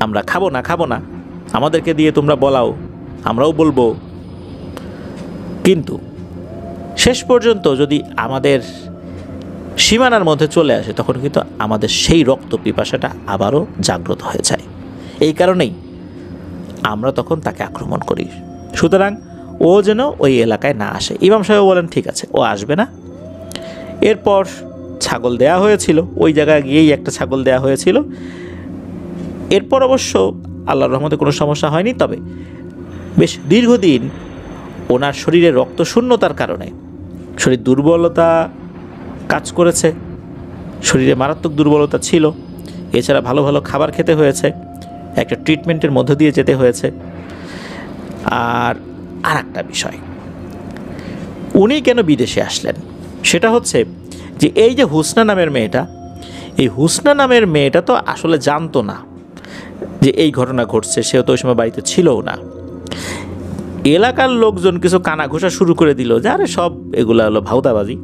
B: আমরা খাবো না, আমাদেরকে দিয়ে তোমরা বলাও, আমরাও বলবো, কিন্তু শেষ পর্যন্ত যদি আমাদের সীমানার মধ্যে চলে আসে, তখন কিন্তু আমাদের সেই রক্ত পিপাসাটা আবারও জাগ্রত হয়ে যায়। এই কারণেই আমরা তখন তাকে আক্রমণ করি। সুতরাং ও যেন ওই এলাকায় না আসে। ইমাম সাহেব বলেন ঠিক আছে, ও আসবে না। এরপর ছাগল দেয়া হয়েছিল, ওই জায়গায় গিয়েই একটা ছাগল দেয়া হয়েছিল। এরপর অবশ্য আল্লাহর রহমতে কোনো সমস্যা হয়নি, তবে বেশ দীর্ঘদিন ওনার শরীরে রক্ত শূন্যতার কারণে শরীর দুর্বলতা কাজ করেছে, শরীরে মারাত্মক দুর্বলতা ছিল। এছাড়া ভালো ভালো খাবার খেতে হয়েছে, একটা ট্রিটমেন্টের মধ্য দিয়ে যেতে হয়েছে। আর একটা বিষয়, উনি কেন বিদেশে আসলেন সেটা হচ্ছে যে এই যে হুসনা নামের মেয়েটা, এই হুসনা নামের মেয়েটা তো আসলে জানতো না যে এই ঘটনা ঘটছে, সেও তো ওই সময় বাড়িতে ছিলও না। এলাকার লোকজন কিছু কানা ঘোষা শুরু করে দিল যে আরে সব এগুলা হলো ভাউতাবাজি,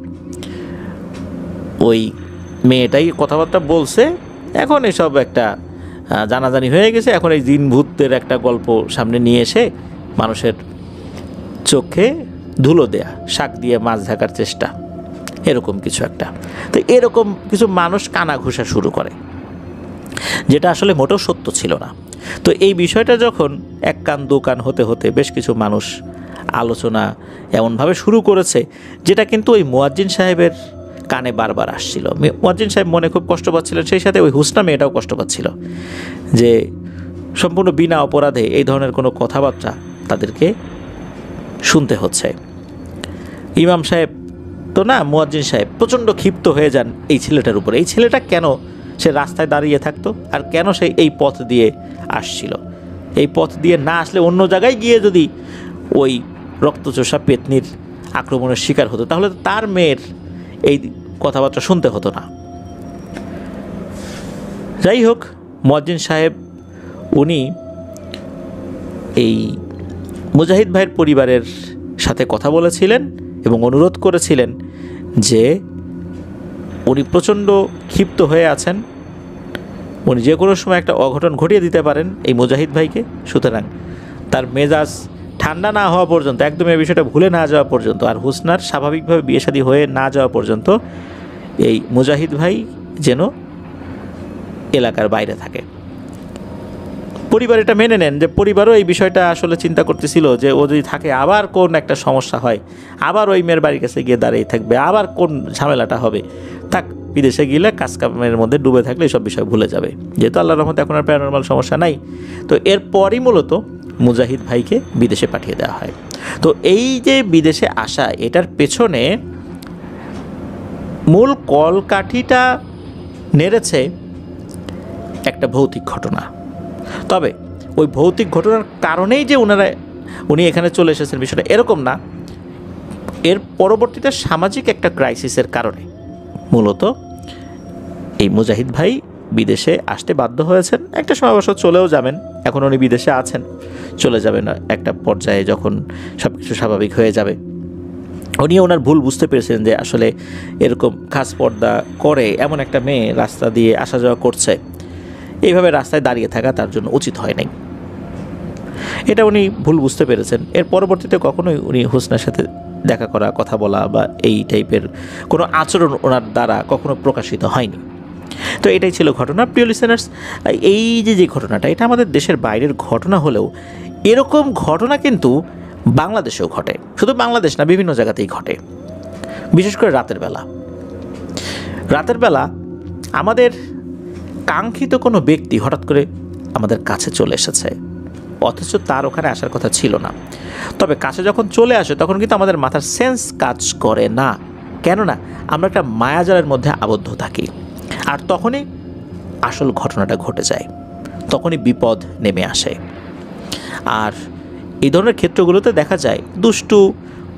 B: ওই মেয়েটাই কথাবার্তা বলছে, এখন এসব একটা জানাজানি হয়ে গেছে, এখন এই জিন ভূতের একটা গল্প সামনে নিয়ে এসে মানুষের চোখে ধুলো দেয়া, শাক দিয়ে মাছ ঢাকার চেষ্টা, এরকম কিছু একটা। তো এরকম কিছু মানুষ কানা ঘোষা শুরু করে, যেটা আসলে মোটেও সত্য ছিল না। তো এই বিষয়টা যখন এক কান দু কান হতে হতে বেশ কিছু মানুষ আলোচনা এমনভাবে শুরু করেছে, যেটা কিন্তু ওই মুয়াজ্জিন সাহেবের কানে বারবার আসছিল। মুয়াজ্জিন সাহেব মনে খুব কষ্ট পাচ্ছিলেন, সেই সাথে ওই হুসনা মেয়েটাও কষ্ট পাচ্ছিল যে সম্পূর্ণ বিনা অপরাধে এই ধরনের কোনো কথাবার্তা তাদেরকে শুনতে হচ্ছে। ইমাম সাহেব তো না, মুয়াজ্জিন সাহেব প্রচণ্ড ক্ষিপ্ত হয়ে যান এই ছেলেটার উপরে। এই ছেলেটা কেন সে রাস্তায় দাঁড়িয়ে থাকতো, আর কেন সে এই পথ দিয়ে আসছিল? এই পথ দিয়ে না আসলে অন্য জায়গায় গিয়ে যদি ওই রক্তচোষা পেতনির আক্রমণের শিকার হতো, তাহলে তার মেয়ের এই কথাবার্তা শুনতে হতো না। যাই হোক, মুয়াজ্জিন সাহেব উনি এই মুজাহিদ ভাইয়ের পরিবারের সাথে কথা বলেছিলেন এবং অনুরোধ করেছিলেন যে উনি প্রচণ্ড ক্ষিপ্ত হয়ে আছেন, উনি যে কোনো সময় একটা অঘটন ঘটিয়ে দিতে পারেন এই মুজাহিদ ভাইকে। সুতরাং তার মেজাজ ঠান্ডা না হওয়া পর্যন্ত, একদম এই বিষয়টা ভুলে না যাওয়া পর্যন্ত, আর হুসনার স্বাভাবিকভাবে বিয়ে শাদী হয়ে না যাওয়া পর্যন্ত এই মুজাহিদ ভাই যেন এলাকার বাইরে থাকে। পরিবার এটা মেনে নেন, যে পরিবারও এই বিষয়টা আসলে চিন্তা করতেছিল যে ও যদি থাকে আবার কোন একটা সমস্যা হয়, আবার ওই মেয়ের বাড়ির কাছে গিয়ে দাঁড়িয়ে থাকবে, আবার কোন ঝামেলাটা হবে, থাক বিদেশে গেলে কাজকামের মধ্যে ডুবে থাকলে এইসব বিষয় ভুলে যাবে, যেহেতু আল্লাহর রহমতে এখন আর প্যারানরমাল সমস্যা নাই। তো এরপরই মূলত মুজাহিদ ভাইকে বিদেশে পাঠিয়ে দেওয়া হয়। তো এই যে বিদেশে আসা, এটার পেছনে মূল কলকাঠিটা নেড়েছে একটা ভৌতিক ঘটনা। তবে ওই ভৌতিক ঘটনার কারণেই যে উনি এখানে চলে এসেছেন বিষয়টা এরকম না, এর পরবর্তীতে সামাজিক একটা ক্রাইসিসের কারণে মূলত এই মুজাহিদ ভাই বিদেশে আসতে বাধ্য হয়েছেন। একটা সময় অবশ্য চলেও যাবেন, এখন উনি বিদেশে আছেন, চলে যাবেন একটা পর্যায়ে যখন সব কিছু স্বাভাবিক হয়ে যাবে। উনি ওনার ভুল বুঝতে পেরেছেন যে আসলে এরকম খাস পর্দা করে এমন একটা মেয়ে রাস্তা দিয়ে আসা যাওয়া করছে, এইভাবে রাস্তায় দাঁড়িয়ে থাকা তার জন্য উচিত হয় নাই। এটা উনি ভুল বুঝতে পেরেছেন। এর পরবর্তীতে কখনোই উনি হুসনার সাথে দেখা করা, কথা বলা বা এই টাইপের কোনো আচরণ ওনার দ্বারা কখনো প্রকাশিত হয়নি। তো এটাই ছিল ঘটনা। প্রিয় লিসেনার্স, এই যে ঘটনাটা, এটা আমাদের দেশের বাইরের ঘটনা হলেও এরকম ঘটনা কিন্তু বাংলাদেশেও ঘটে। শুধু বাংলাদেশ না, বিভিন্ন জায়গাতেই ঘটে, বিশেষ করে রাতের বেলা। রাতের বেলা আমাদের কাঙ্ক্ষিত কোনো ব্যক্তি হঠাৎ করে আমাদের কাছে চলে এসেছে, অথচ তার ওখানে আসার কথা ছিল না। তবে কাছে যখন চলে আসে তখন কিন্তু আমাদের মাথার সেন্স কাজ করে না, কেননা আমরা একটা মায়াজালের মধ্যে আবদ্ধ থাকি। আর তখনই আসল ঘটনাটা ঘটে যায়, তখনই বিপদ নেমে আসে। আর এই ধরনের ক্ষেত্রগুলোতে দেখা যায় দুষ্টু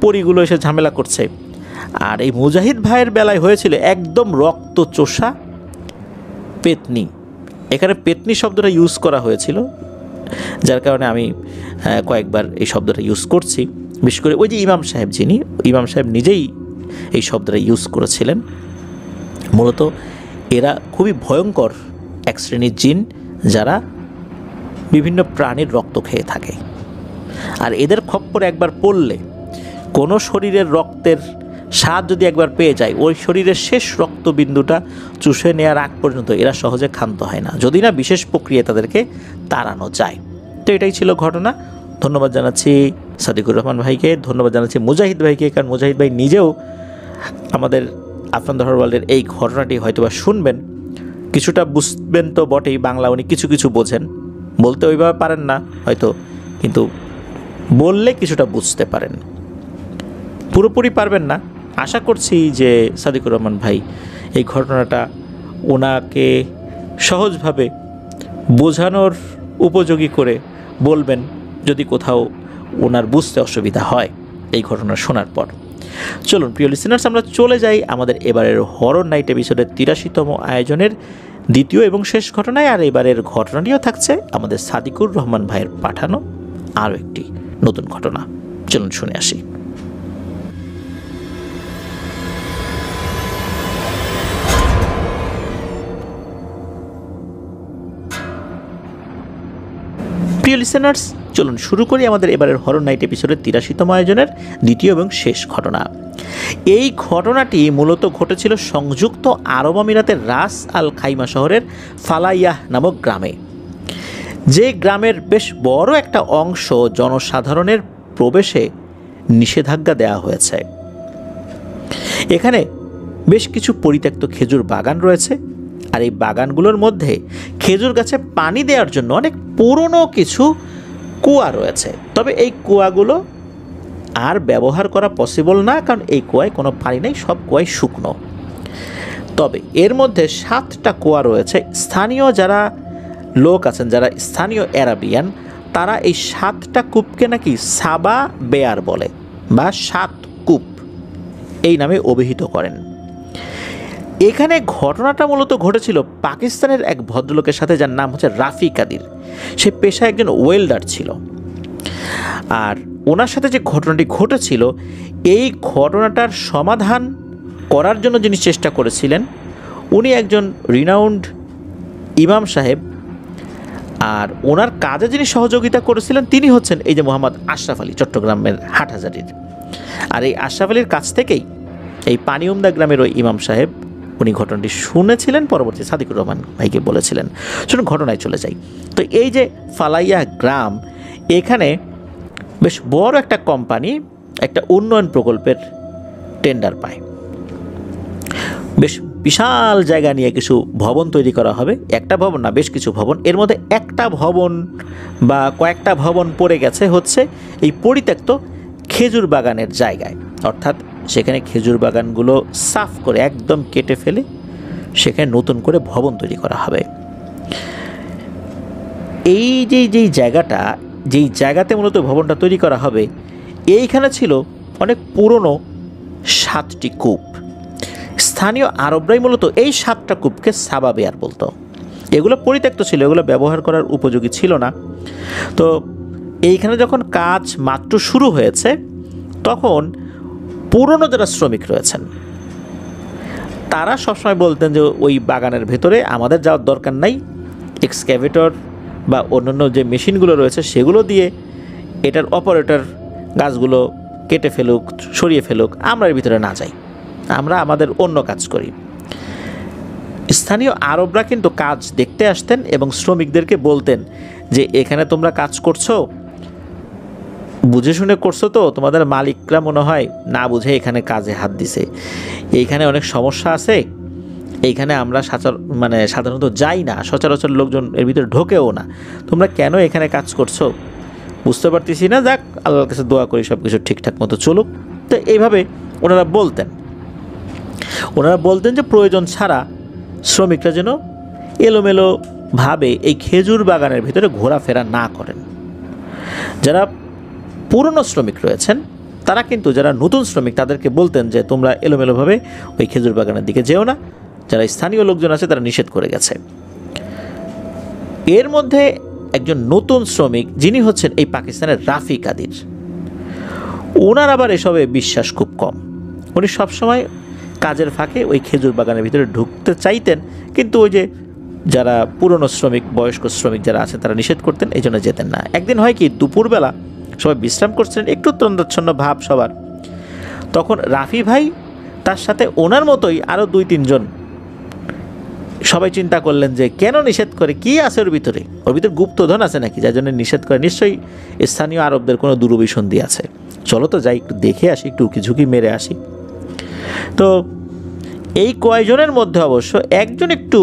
B: পরিগুলো এসে ঝামেলা করছে। আর এই মুজাহিদ ভাইয়ের বেলায় হয়েছিল একদম রক্তচোষা পেতনি। এখানে পেতনি শব্দটা ইউজ করা হয়েছিল, যার কারণে আমি কয়েকবার এই শব্দটা ইউজ করছি। বিশেষ করে ওই যে ইমাম সাহেব নিজেই এই শব্দটা ইউজ করেছিলেন। মূলত এরা খুবই ভয়ঙ্কর এক শ্রেণীর জিন, যারা বিভিন্ন প্রাণীর রক্ত খেয়ে থাকে। আর এদের খপ্পরে একবার পড়লে কোনো শরীরের রক্তের স্বাদ যদি একবার পেয়ে যায়, ওই শরীরের শেষ রক্তবিন্দুটা চুষে নেওয়ার আগ পর্যন্ত এরা সহজে ক্ষান্ত হয় না, যদি না বিশেষ প্রক্রিয়ায় তাদেরকে তাড়ানো যায়। তো এটাই ছিল ঘটনা। ধন্যবাদ জানাচ্ছি সাদিকুর রহমান ভাইকে, ধন্যবাদ জানাচ্ছি মুজাহিদ ভাইকে, কারণ মুজাহিদ ভাই নিজেও আমাদের আফরান দ্য হরর ওয়ার্ল্ডের এই ঘটনাটি হয়তোবা শুনবেন, কিছুটা বুঝবেন তো বটেই, বাংলা উনি কিছু কিছু বোঝেন, বলতে ওইভাবে পারেন না হয়তো, কিন্তু বললে কিছুটা বুঝতে পারেন, পুরোপুরি পারবেন না। আশা করছি যে সাদিকুর রহমান ভাই এই ঘটনাটা ওনাকে সহজভাবে বোঝানোর উপযোগী করে বলবেন, যদি কোথাও ওনার বুঝতে অসুবিধা হয় এই ঘটনা শোনার পর। চলুন প্রিয় লিসেনার্স, আমরা চলে যাই আমাদের এবারের হরর নাইট এপিসোডের 83তম আয়োজনের দ্বিতীয় এবং শেষ ঘটনায়। আর এবারের ঘটনাটিও থাকছে আমাদের সাদিকুর রহমান ভাইয়ের পাঠানো আরও একটি নতুন ঘটনা। চলুন শুনে আসি। প্রিয় লিসেনার্স, চলুন শুরু করি আমাদের এবারের হরর নাইট এপিসোডের 83তম আয়োজনের দ্বিতীয় এবং শেষ ঘটনা। এই ঘটনাটি মূলত ঘটেছিল সংযুক্ত আরব আমিরাতের রাস আল খাইমা শহরের ফালাইয়াহ নামক গ্রামে, যে গ্রামের বেশ বড় একটা অংশ জনসাধারণের প্রবেশে নিষেধাজ্ঞা দেওয়া হয়েছে। এখানে বেশ কিছু পরিত্যক্ত খেজুর বাগান রয়েছে, আর এই বাগানগুলোর মধ্যে খেজুর গাছে পানি দেওয়ার জন্য অনেক পুরনো কিছু কুয়া রয়েছে। তবে এই কুয়াগুলো আর ব্যবহার করা পসিবল না, কারণ এই কুয়ায় কোনো পানি নেই, সব কুয়ায় শুকনো। তবে এর মধ্যে 7টা কুয়া রয়েছে। স্থানীয় যারা লোক আছেন, যারা স্থানীয় অ্যারাবিয়ান, তারা এই 7টা কূপকে নাকি সাবা বেয়ার বলে, বা 7 কূপ এই নামে অভিহিত করেন। এখানে ঘটনাটা মূলত ঘটেছিল পাকিস্তানের এক ভদ্রলোকের সাথে, যার নাম হচ্ছে রাফি কাদির। সে পেশায় একজন ওয়েল্ডার ছিল। আর ওনার সাথে যে ঘটনাটি ঘটেছিল, এই ঘটনাটার সমাধান করার জন্য যিনি চেষ্টা করেছিলেন, উনি একজন রিনাউন্ড ইমাম সাহেব। আর ওনার কাজে যিনি সহযোগিতা করেছিলেন তিনি হচ্ছেন এই যে মোহাম্মদ আশরাফ আলী, চট্টগ্রামের হাটহাজারির। আর এই আশরাফ আলীর কাছ থেকেই এই পানিউমদা গ্রামের ওই ইমাম সাহেব উনি ঘটনাটি শুনেছিলেন, পরবর্তী সাদিকুর রহমান ভাইকে বলেছিলেন। শুনুন ঘটনায় চলে যাই। তো এই যে ফালাইয়া গ্রাম, এখানে বেশ বড় একটা কোম্পানি একটা উন্নয়ন প্রকল্পের টেন্ডার পায়। বেশ বিশাল জায়গা নিয়ে কিছু ভবন তৈরি করা হবে। একটা ভবন না, বেশ কিছু ভবন। এর মধ্যে একটা ভবন বা কয়েকটা ভবন পড়ে গেছে হচ্ছে এই পরিত্যক্ত খেজুর বাগানের জায়গায়। অর্থাৎ সেখানে খেজুর বাগানগুলো সাফ করে একদম কেটে ফেলে সেখানে নতুন করে ভবন তৈরি করা হবে। এই যেই জায়গাতে মূলত ভবনটা তৈরি করা হবে, এইখানে ছিল অনেক পুরনো 7টি কূপ। স্থানীয় আরবরাই মূলত এই 7টা কূপকে সাবা বিয়ার বলতো। এগুলো পরিত্যক্ত ছিল, এগুলো ব্যবহার করার উপযোগী ছিল না। তো এইখানে যখন কাজ মাত্র শুরু হয়েছে, তখন পুরনো যারা শ্রমিক রয়েছেন তারা সবসময় বলতেন যে ওই বাগানের ভেতরে আমাদের যাওয়ার দরকার নাই, এক্সক্যাভেটর বা অন্যান্য যে মেশিনগুলো রয়েছে সেগুলো দিয়ে এটার অপারেটর গাছগুলো কেটে ফেলুক, সরিয়ে ফেলুক, আমরা এর ভিতরে না যাই, আমরা আমাদের অন্য কাজ করি। স্থানীয় আরবরা কিন্তু কাজ দেখতে আসতেন এবং শ্রমিকদেরকে বলতেন যে এখানে তোমরা কাজ করছো, বুঝে শুনে করছো তো? তোমাদের মালিকরা মনে হয় না বুঝে এখানে কাজে হাত দিছে, এইখানে অনেক সমস্যা আছে, এইখানে আমরা সাধারণত যাই না, সচরাচর লোকজন এর ভিতরে ঢোকেও না, তোমরা কেন এখানে কাজ করছো বুঝতে পারতেছি না, যাক আল্লাহর কাছে দোয়া করি সব কিছু ঠিকঠাক মতো চলুক। তো এইভাবে ওনারা বলতেন যে প্রয়োজন ছাড়া শ্রমিকরা যেন এলোমেলোভাবে এই খেজুর বাগানের ভিতরে ঘোরাফেরা না করেন। যারা পুরনো শ্রমিক রয়েছেন তারা কিন্তু, যারা নতুন শ্রমিক তাদেরকে বলতেন যে তোমরা এলোমেলোভাবে ওই খেজুর বাগানের দিকে যেও না, যারা স্থানীয় লোকজন আছে তারা নিষেধ করে গেছে। এর মধ্যে একজন নতুন শ্রমিক যিনি হচ্ছেন এই পাকিস্তানের রাফি কাদির, ওনার আবার এসবে বিশ্বাস খুব কম। উনি সবসময় কাজের ফাঁকে ওই খেজুর বাগানের ভিতরে ঢুকতে চাইতেন, কিন্তু ওই যে যারা পুরনো শ্রমিক, বয়স্ক শ্রমিক যারা আছে তারা নিষেধ করতেন, এই জন্য যেতেন না। একদিন হয় কি, দুপুরবেলা সবাই বিশ্রাম করছিলেন, একটু তন্দ্রাচ্ছন্ন ভাব সবার, তখন রাফি ভাই তার সাথে ওনার মতোই আরও 2-3 জন, সবাই চিন্তা করলেন যে কেন নিষেধ করে, কি আছে ওর ভিতরে গুপ্তধন আছে নাকি যার জন্য নিষেধ করে, নিশ্চয়ই স্থানীয় আরবদের কোনো দুরভিসন্ধি আছে, চলো তো যাই একটু দেখে আসি, একটু উকিঝুঁকি মেরে আসি। তো এই কয়জনের মধ্যে অবশ্য একজন একটু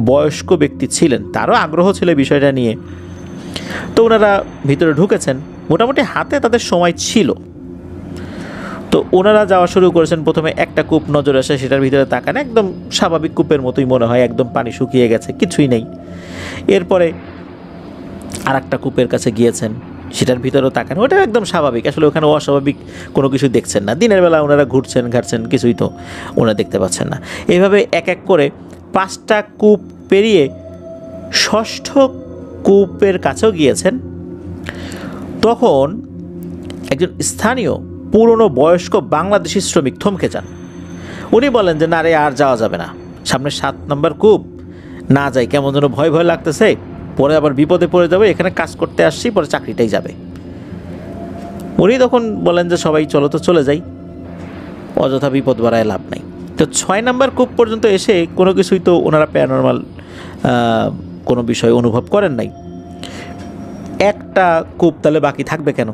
B: বয়স্ক ব্যক্তি ছিলেন, তারও আগ্রহ ছিল বিষয়টা নিয়ে। তো ওনারা ভিতরে ঢুকেছেন, মোটামুটি হাতে তাদের সময় ছিল। তো ওনারা যাওয়া শুরু করেছেন। প্রথমে একটা কূপ নজরে আসে, সেটার ভিতরে তাকান, একদম স্বাভাবিক কূপের মতোই মনে হয়, একদম পানি শুকিয়ে গেছে, কিছুই নেই। এরপরে আর একটা কূপের কাছে গিয়েছেন, সেটার ভিতরেও তাকান, ওটা একদম স্বাভাবিক, আসলে ওখানে অস্বাভাবিক কোনো কিছু দেখছেন না। দিনের বেলা ওনারা ঘাটছেন, কিছুই তো ওনারা দেখতে পাচ্ছেন না। এইভাবে এক এক করে 5টা কূপ পেরিয়ে 6ষ্ঠ কূপের কাছেও গিয়েছেন। তখন একজন স্থানীয় পুরনো বয়স্ক বাংলাদেশি শ্রমিক থমকে যান। উনি বলেন যে না রে, আর যাওয়া যাবে না, সামনে 7 নম্বর কূপ, না যাই, কেমন যেন ভয় ভয় লাগতেছে, পরে আবার বিপদে পড়ে যাবে, এখানে কাজ করতে আসছি, পরে চাকরিটাই যাবে। উনি তখন বলেন যে সবাই চলো তো চলে যাই, অযথা বিপদ বাড়ায় লাভ নাই। তো 6 নম্বর কূপ পর্যন্ত এসে কোনো কিছুই তো ওনারা প্যারানর্মাল কোনো বিষয় অনুভব করেন নাই। একটা কূপ তাহলে বাকি থাকবে কেন?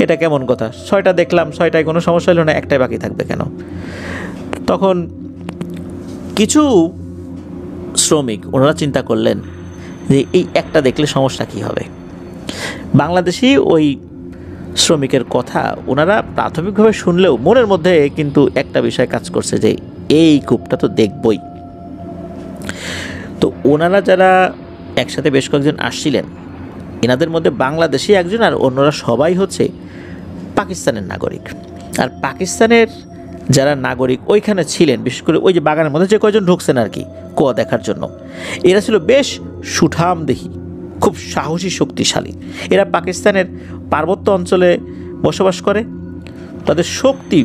B: এটা কেমন কথা? 6টা দেখলাম, 6টায় কোনো সমস্যা হলো না, একটাই বাকি থাকবে কেন? তখন কিছু শ্রমিক ওনারা চিন্তা করলেন যে এই একটা দেখলে সমস্যা কী হবে। বাংলাদেশি ওই শ্রমিকের কথা ওনারা প্রাথমিকভাবে শুনলেও মনের মধ্যে কিন্তু একটা বিষয় কাজ করছে যে এই কূপটা তো দেখবই। তো ওনারা যারা একসাথে বেশ কয়েকজন আসছিলেন, এনাদের মধ্যে বাংলাদেশি একজন, আর অন্যরা সবাই হচ্ছে পাকিস্তানের নাগরিক। আর পাকিস্তানের যারা নাগরিক ওইখানে ছিলেন, বিশেষ করে ওই যে বাগানের মধ্যে যে কয়জন ঢুকছেন আর কি কুয়া দেখার জন্য, এরা ছিল বেশ সুঠামদেহী, খুব সাহসী, শক্তিশালী। এরা পাকিস্তানের পার্বত্য অঞ্চলে বসবাস করে। তাদের শক্তি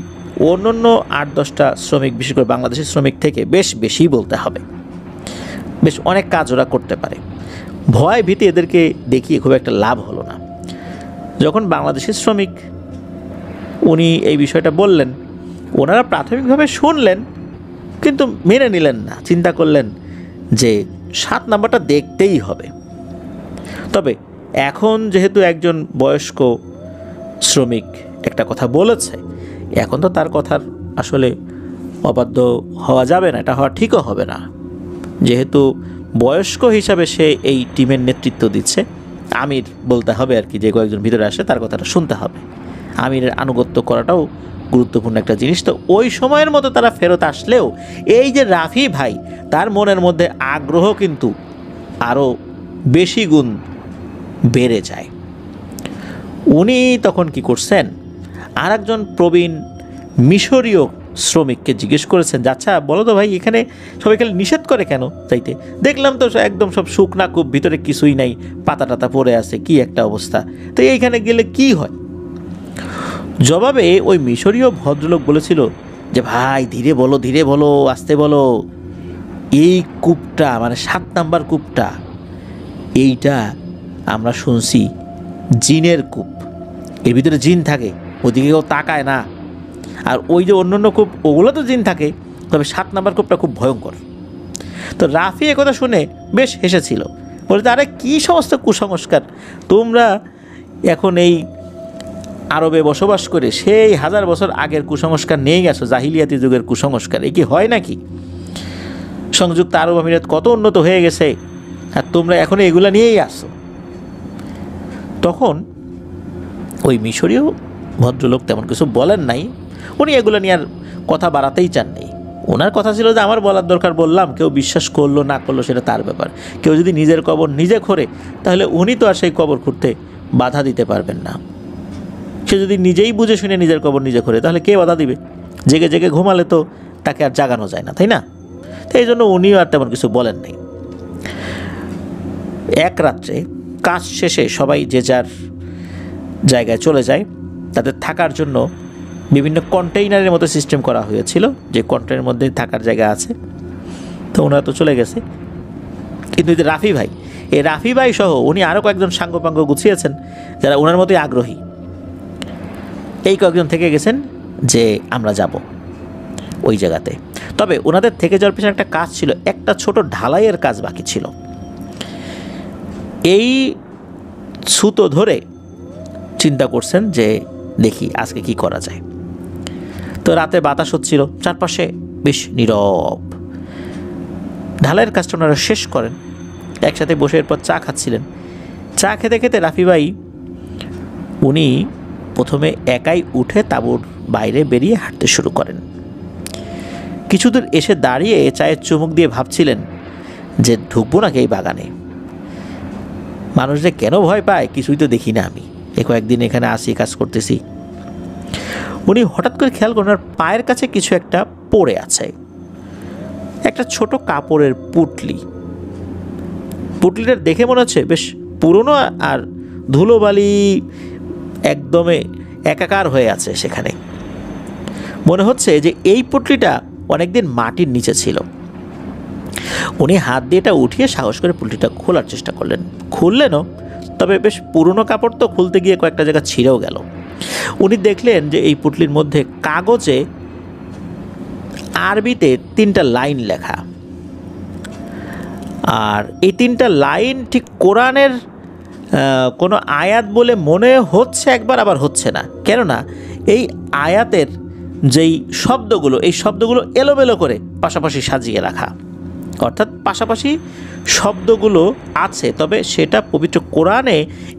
B: অন্যান্য 8-10টা শ্রমিক, বিশেষ করে বাংলাদেশি শ্রমিক থেকে বেশ বেশি বলতে হবে। বেশ অনেক কাজ ওরা করতে পারে। ভয় ভীতি এদেরকে দেখিয়ে খুব একটা লাভ হলো না। যখন বাংলাদেশি শ্রমিক উনি এই বিষয়টা বললেন, ওনারা প্রাথমিকভাবে শুনলেন কিন্তু মেনে নিলেন না। চিন্তা করলেন যে 7 নাম্বারটা দেখতেই হবে। তবে এখন যেহেতু একজন বয়স্ক শ্রমিক একটা কথা বলেছে, এখন তো তার কথার আসলে অবাধ্য হওয়া যাবে না, এটা হওয়া ঠিকও হবে না। যেহেতু বয়স্ক হিসাবে সে এই টিমের নেতৃত্ব দিচ্ছে, আমির বলতে হবে আর কি, যে কয়েকজন ভিতরে আসে তার কথাটা শুনতে হবে। আমিরের আনুগত্য করাটাও গুরুত্বপূর্ণ একটা জিনিস। তো ওই সময়ের মতো তারা ফেরত আসলেও এই যে রাফি ভাই, তার মনের মধ্যে আগ্রহ কিন্তু আরও বেশি গুণ বেড়ে যায়। উনি তখন কি করছেন, আর একজন প্রবীণ মিশরীয় শ্রমিককে জিজ্ঞেস করেছেন যে আচ্ছা বলো তো ভাই, এখানে সবাই খালি নিষেধ করে কেন যাইতে? দেখলাম তো একদম সব শুকনা কূপ, ভিতরে কিছুই নাই, পাতা টাতা পড়ে আছে, কি একটা অবস্থা, তো এইখানে গেলে কি হয়? জবাবে ওই মিশরীয় ভদ্রলোক বলেছিল যে ভাই ধীরে বলো, আস্তে বলো, এই কূপটা মানে 7 নাম্বার কূপটা, এইটা আমরা শুনছি জিনের কূপ, এর ভিতরে জিন থাকে, ওদিকে কেউ তাকায় না। আর ওই যে অন্য কূপ, ওগুলো তো জিন থাকে, তবে 7 নাম্বার কূপটা খুব ভয়ঙ্কর। তো রাফি একথা শুনে বেশ হেসেছিল, বলে আরে কী সমস্ত কুসংস্কার, তোমরা এখন এই আরবে বসবাস করে সেই 1000 বছর আগের কুসংস্কার নিয়ে গেছো, জাহিলিয়াতি যুগের কুসংস্কার, এ কি হয় নাকি? সংযুক্ত আরব আমিরাত কত উন্নত হয়ে গেছে, আর তোমরা এখন এগুলা নিয়েই আসো। তখন ওই মিশরীয় ভদ্রলোক তেমন কিছু বলেন নাই, উনি এগুলো নিয়ে আর কথা বাড়াতেই চাননি। ওনার কথা ছিল যে আমার বলার দরকার বললাম, কেউ বিশ্বাস করলো না করলো সেটা তার ব্যাপার, কেউ যদি নিজের কবর নিজে খোঁড়ে তাহলে উনি তো আর সেই কবর খুঁড়তে বাধা দিতে পারবেন না। সে যদি নিজেই বুঝে শুনে নিজের কবর নিজে খোঁড়ে তাহলে কে বাধা দিবে? জেগে জেগে ঘুমালে তো তাকে আর জাগানো যায় না, তাই না? তো এই জন্য উনিও আর তেমন কিছু বলেন নাই। এক রাত্রে কাজ শেষে সবাই যে যার জায়গায় চলে যায়, তাদের থাকার জন্য বিভিন্ন কন্টেইনারের মতো সিস্টেম করা হয়েছিল, যে কন্টেইনারের মধ্যে থাকার জায়গা আছে। তো ওনারা তো চলে গেছে, কিন্তু এই রাফি ভাই, এই রাফি ভাই সহ উনি আরও কয়েকজন সাঙ্গপাঙ্গ গুছিয়েছেন যারা ওনার মতোই আগ্রহী। এই কয়েকজন থেকে গেছেন যে আমরা যাব ওই জায়গাতে। তবে ওনাদের থেকে যাওয়ার পিছনে একটা কাজ ছিল, একটা ছোট ঢালাইয়ের কাজ বাকি ছিল। এই সুতো ধরে চিন্তা করছেন যে দেখি আজকে কি করা যায়। তো রাতে বাতাস হচ্ছিল, চারপাশে বেশ নীরব। ঢালাইয়ের কাজটা ওনারা শেষ করেন, একসাথে বসে এরপর চা খাচ্ছিলেন। চা খেতে খেতে রাফি ভাই উনি প্রথমে একাই উঠে তাঁবুর বাইরে বেরিয়ে হাঁটতে শুরু করেন। কিছুদূর এসে দাঁড়িয়ে চায়ের চুমুক দিয়ে ভাবছিলেন যে ঢুকবো নাকি এই বাগানে। মানুষ যে কেন ভয় পায় কিছুই তো দেখি না আমি, কয়েকদিন এখানে আসি, কাজ করতেছি। উনি হঠাৎ করে খেয়াল করেন ওনার পায়ের কাছে কিছু একটা পড়ে আছে, একটা ছোট কাপড়ের পুটলি। পুটলিটা দেখে মনে হচ্ছে বেশ পুরনো, আর ধুলোবালি একদমে একাকার হয়ে আছে সেখানে। মনে হচ্ছে যে এই পুটলিটা অনেকদিন মাটির নিচে ছিল। উনি হাত দিয়ে এটা উঠিয়ে সাহস করে পুটলিটা খোলার চেষ্টা করলেন, খুললেনও, তবে বেশ পুরনো কাপড় তো, খুলতে গিয়ে কয়েকটা জায়গা ছিঁড়েও গেল। উনি দেখলেন যে এই পুটলির মধ্যে কাগজে আরবিতে 3টা লাইন লেখা, আর এই 3টা লাইন ঠিক কোরআনের কোনো আয়াত বলে মনে হচ্ছে একবার, আবার হচ্ছে না। কেননা এই আয়াতের যেই শব্দগুলো, এই শব্দগুলো এলোমেলো করে পাশাপাশি সাজিয়ে রাখা, অর্থাৎ পাশাপাশি শব্দগুলো আছে, তবে সেটা পবিত্র কোরআনে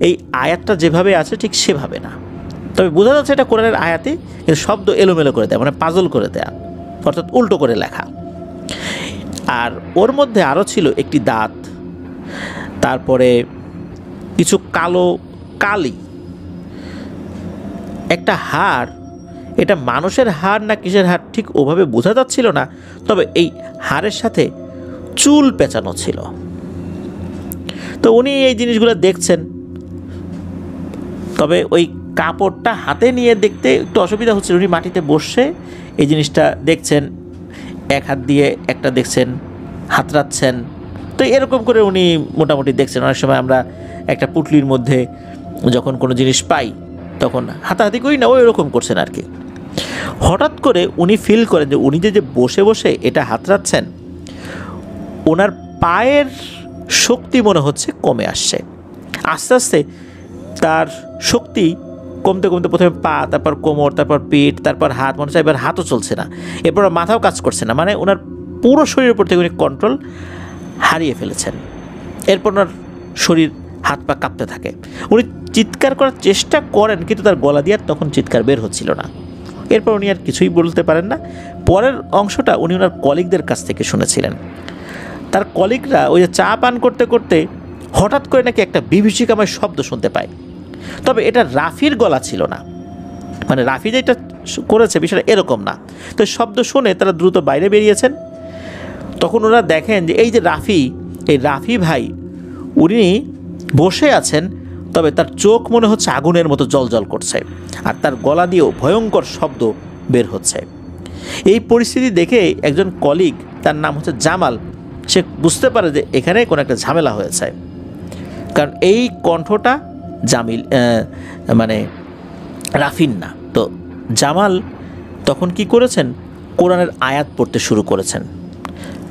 B: এই আয়াতটা যেভাবে আছে ঠিক সেভাবে না। তবে বোঝা যাচ্ছে এটা কোরআনের আয়াতে, কিন্তু শব্দ এলোমেলো করে দেয়, মানে পাজল করে দেয়া, অর্থাৎ উল্টো করে লেখা। আর ওর মধ্যে আরও ছিল একটি দাঁত, তারপরে কিছু কালো কালি, একটা হাড়। এটা মানুষের হাড় না কিসের হাড় ঠিক ওভাবে বোঝা যাচ্ছিল না, তবে এই হাড়ের সাথে চুল পেঁচানো ছিল। তো উনি এই জিনিসগুলো দেখছেন, তবে ওই কাপড়টা হাতে নিয়ে দেখতে একটু অসুবিধা হচ্ছিল। উনি মাটিতে বসে এই জিনিসটা দেখছেন, এক হাত দিয়ে একটা দেখছেন, হাতড়াচ্ছেন। তো এরকম করে উনি মোটামুটি দেখছেন। অনেক সময় আমরা একটা পুটলির মধ্যে যখন কোনো জিনিস পাই তখন হাতাহাতি করি না, ওই এরকম করছেন আর কি। হঠাৎ করে উনি ফিল করেন যে উনি যে বসে বসে এটা হাতড়াচ্ছেন, ওনার পায়ের শক্তি মনে হচ্ছে কমে আসছে। আস্তে আস্তে তার শক্তি কমতে কমতে প্রথমে পা, তারপর কোমর, তারপর পিঠ, তারপর হাত, মনে হচ্ছে এবার হাতও চলছে না, এরপর মাথাও কাজ করছে না। মানে ওনার পুরো শরীরের উপর থেকে উনি কন্ট্রোল হারিয়ে ফেলেছেন। এরপর ওনার শরীর হাত পা কাঁপতে থাকে। উনি চিৎকার করার চেষ্টা করেন, কিন্তু তার গলা দিয়ে তখন চিৎকার বের হচ্ছিল না। এরপর উনি আর কিছুই বলতে পারেন না। পরের অংশটা উনি ওনার কলিগদের কাছ থেকে শুনেছিলেন। তার কলিগরা ওই যে চা পান করতে করতে হঠাৎ করে নাকি একটা বিভীষিকাময় শব্দ শুনতে পায়। তবে এটা রাফির গলা ছিল না, মানে রাফি যেটা করেছে বিষয়টা এরকম না। তো শব্দ শুনে তারা দ্রুত বাইরে বেরিয়েছেন। তখন ওরা দেখেন যে এই যে রাফি ভাই উনি বসে আছেন, তবে তার চোখ মনে হচ্ছে আগুনের মতো জ্বলজ্বল করছে, আর তার গলা দিয়েও ভয়ঙ্কর শব্দ বের হচ্ছে। এই পরিস্থিতি দেখে একজন কলিগ, তার নাম হচ্ছে জামাল, সে বুঝতে পারে যে এখানে কোনো একটা ঝামেলা হয়েছে, কারণ এই কণ্ঠটা মানে রাফির না। তো জামাল তখন কি করেছেন, কোরআনের আয়াত পড়তে শুরু করেছেন।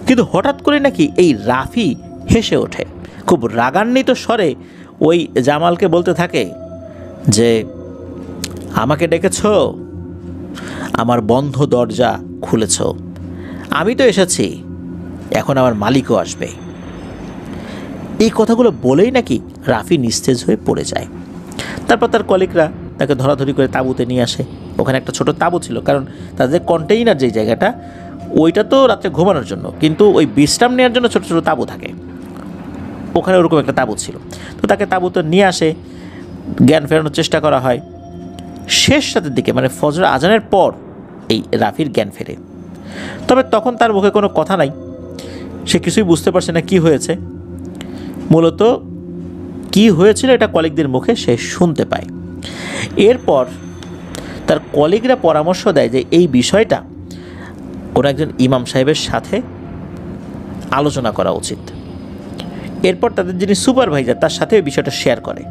B: কিন্তু হঠাৎ করে নাকি এই রাফি হেসে ওঠে, খুব রাগান্বিত স্বরে ওই জামালকে বলতে থাকে যে আমাকে ডেকেছ, আমার বন্ধ দরজা খুলেছ, আমি তো এসেছি, এখন আমার মালিকও আসবে। এই কথাগুলো বলেই নাকি রাফি নিস্তেজ হয়ে পড়ে যায়। তারপর তার কলিগরা তাকে ধরাধরি করে তাঁবুতে নিয়ে আসে। ওখানে একটা ছোট তাঁবু ছিল, কারণ তাদের কন্টেইনার যেই জায়গাটা ওইটা তো রাত্রে ঘুমানোর জন্য, কিন্তু ওই বিশ্রাম নেওয়ার জন্য ছোট ছোট তাঁবু থাকে, ওখানে ওরকম একটা তাঁবু ছিল। তো তাকে তাঁবুতে নিয়ে আসে, জ্ঞান ফেরানোর চেষ্টা করা হয়। শেষ রাতের দিকে মানে ফজর আজানের পর এই রাফির জ্ঞান ফেরে। তবে তখন তার মুখে কোনো কথা নাই, সে কিছুই বুঝতে পারছে না কি হয়েছে। মূলত কি হয়েছিল এটা কলিগদের মুখে সে শুনতে পায়। এরপর তার কলিগরা পরামর্শ দেয় যে এই বিষয়টা কোনো একজন ইমাম সাহেবের সাথে আলোচনা করা উচিত। এরপর তাদের যিনি সুপারভাইজার তার সাথে এই বিষয়টা শেয়ার করে।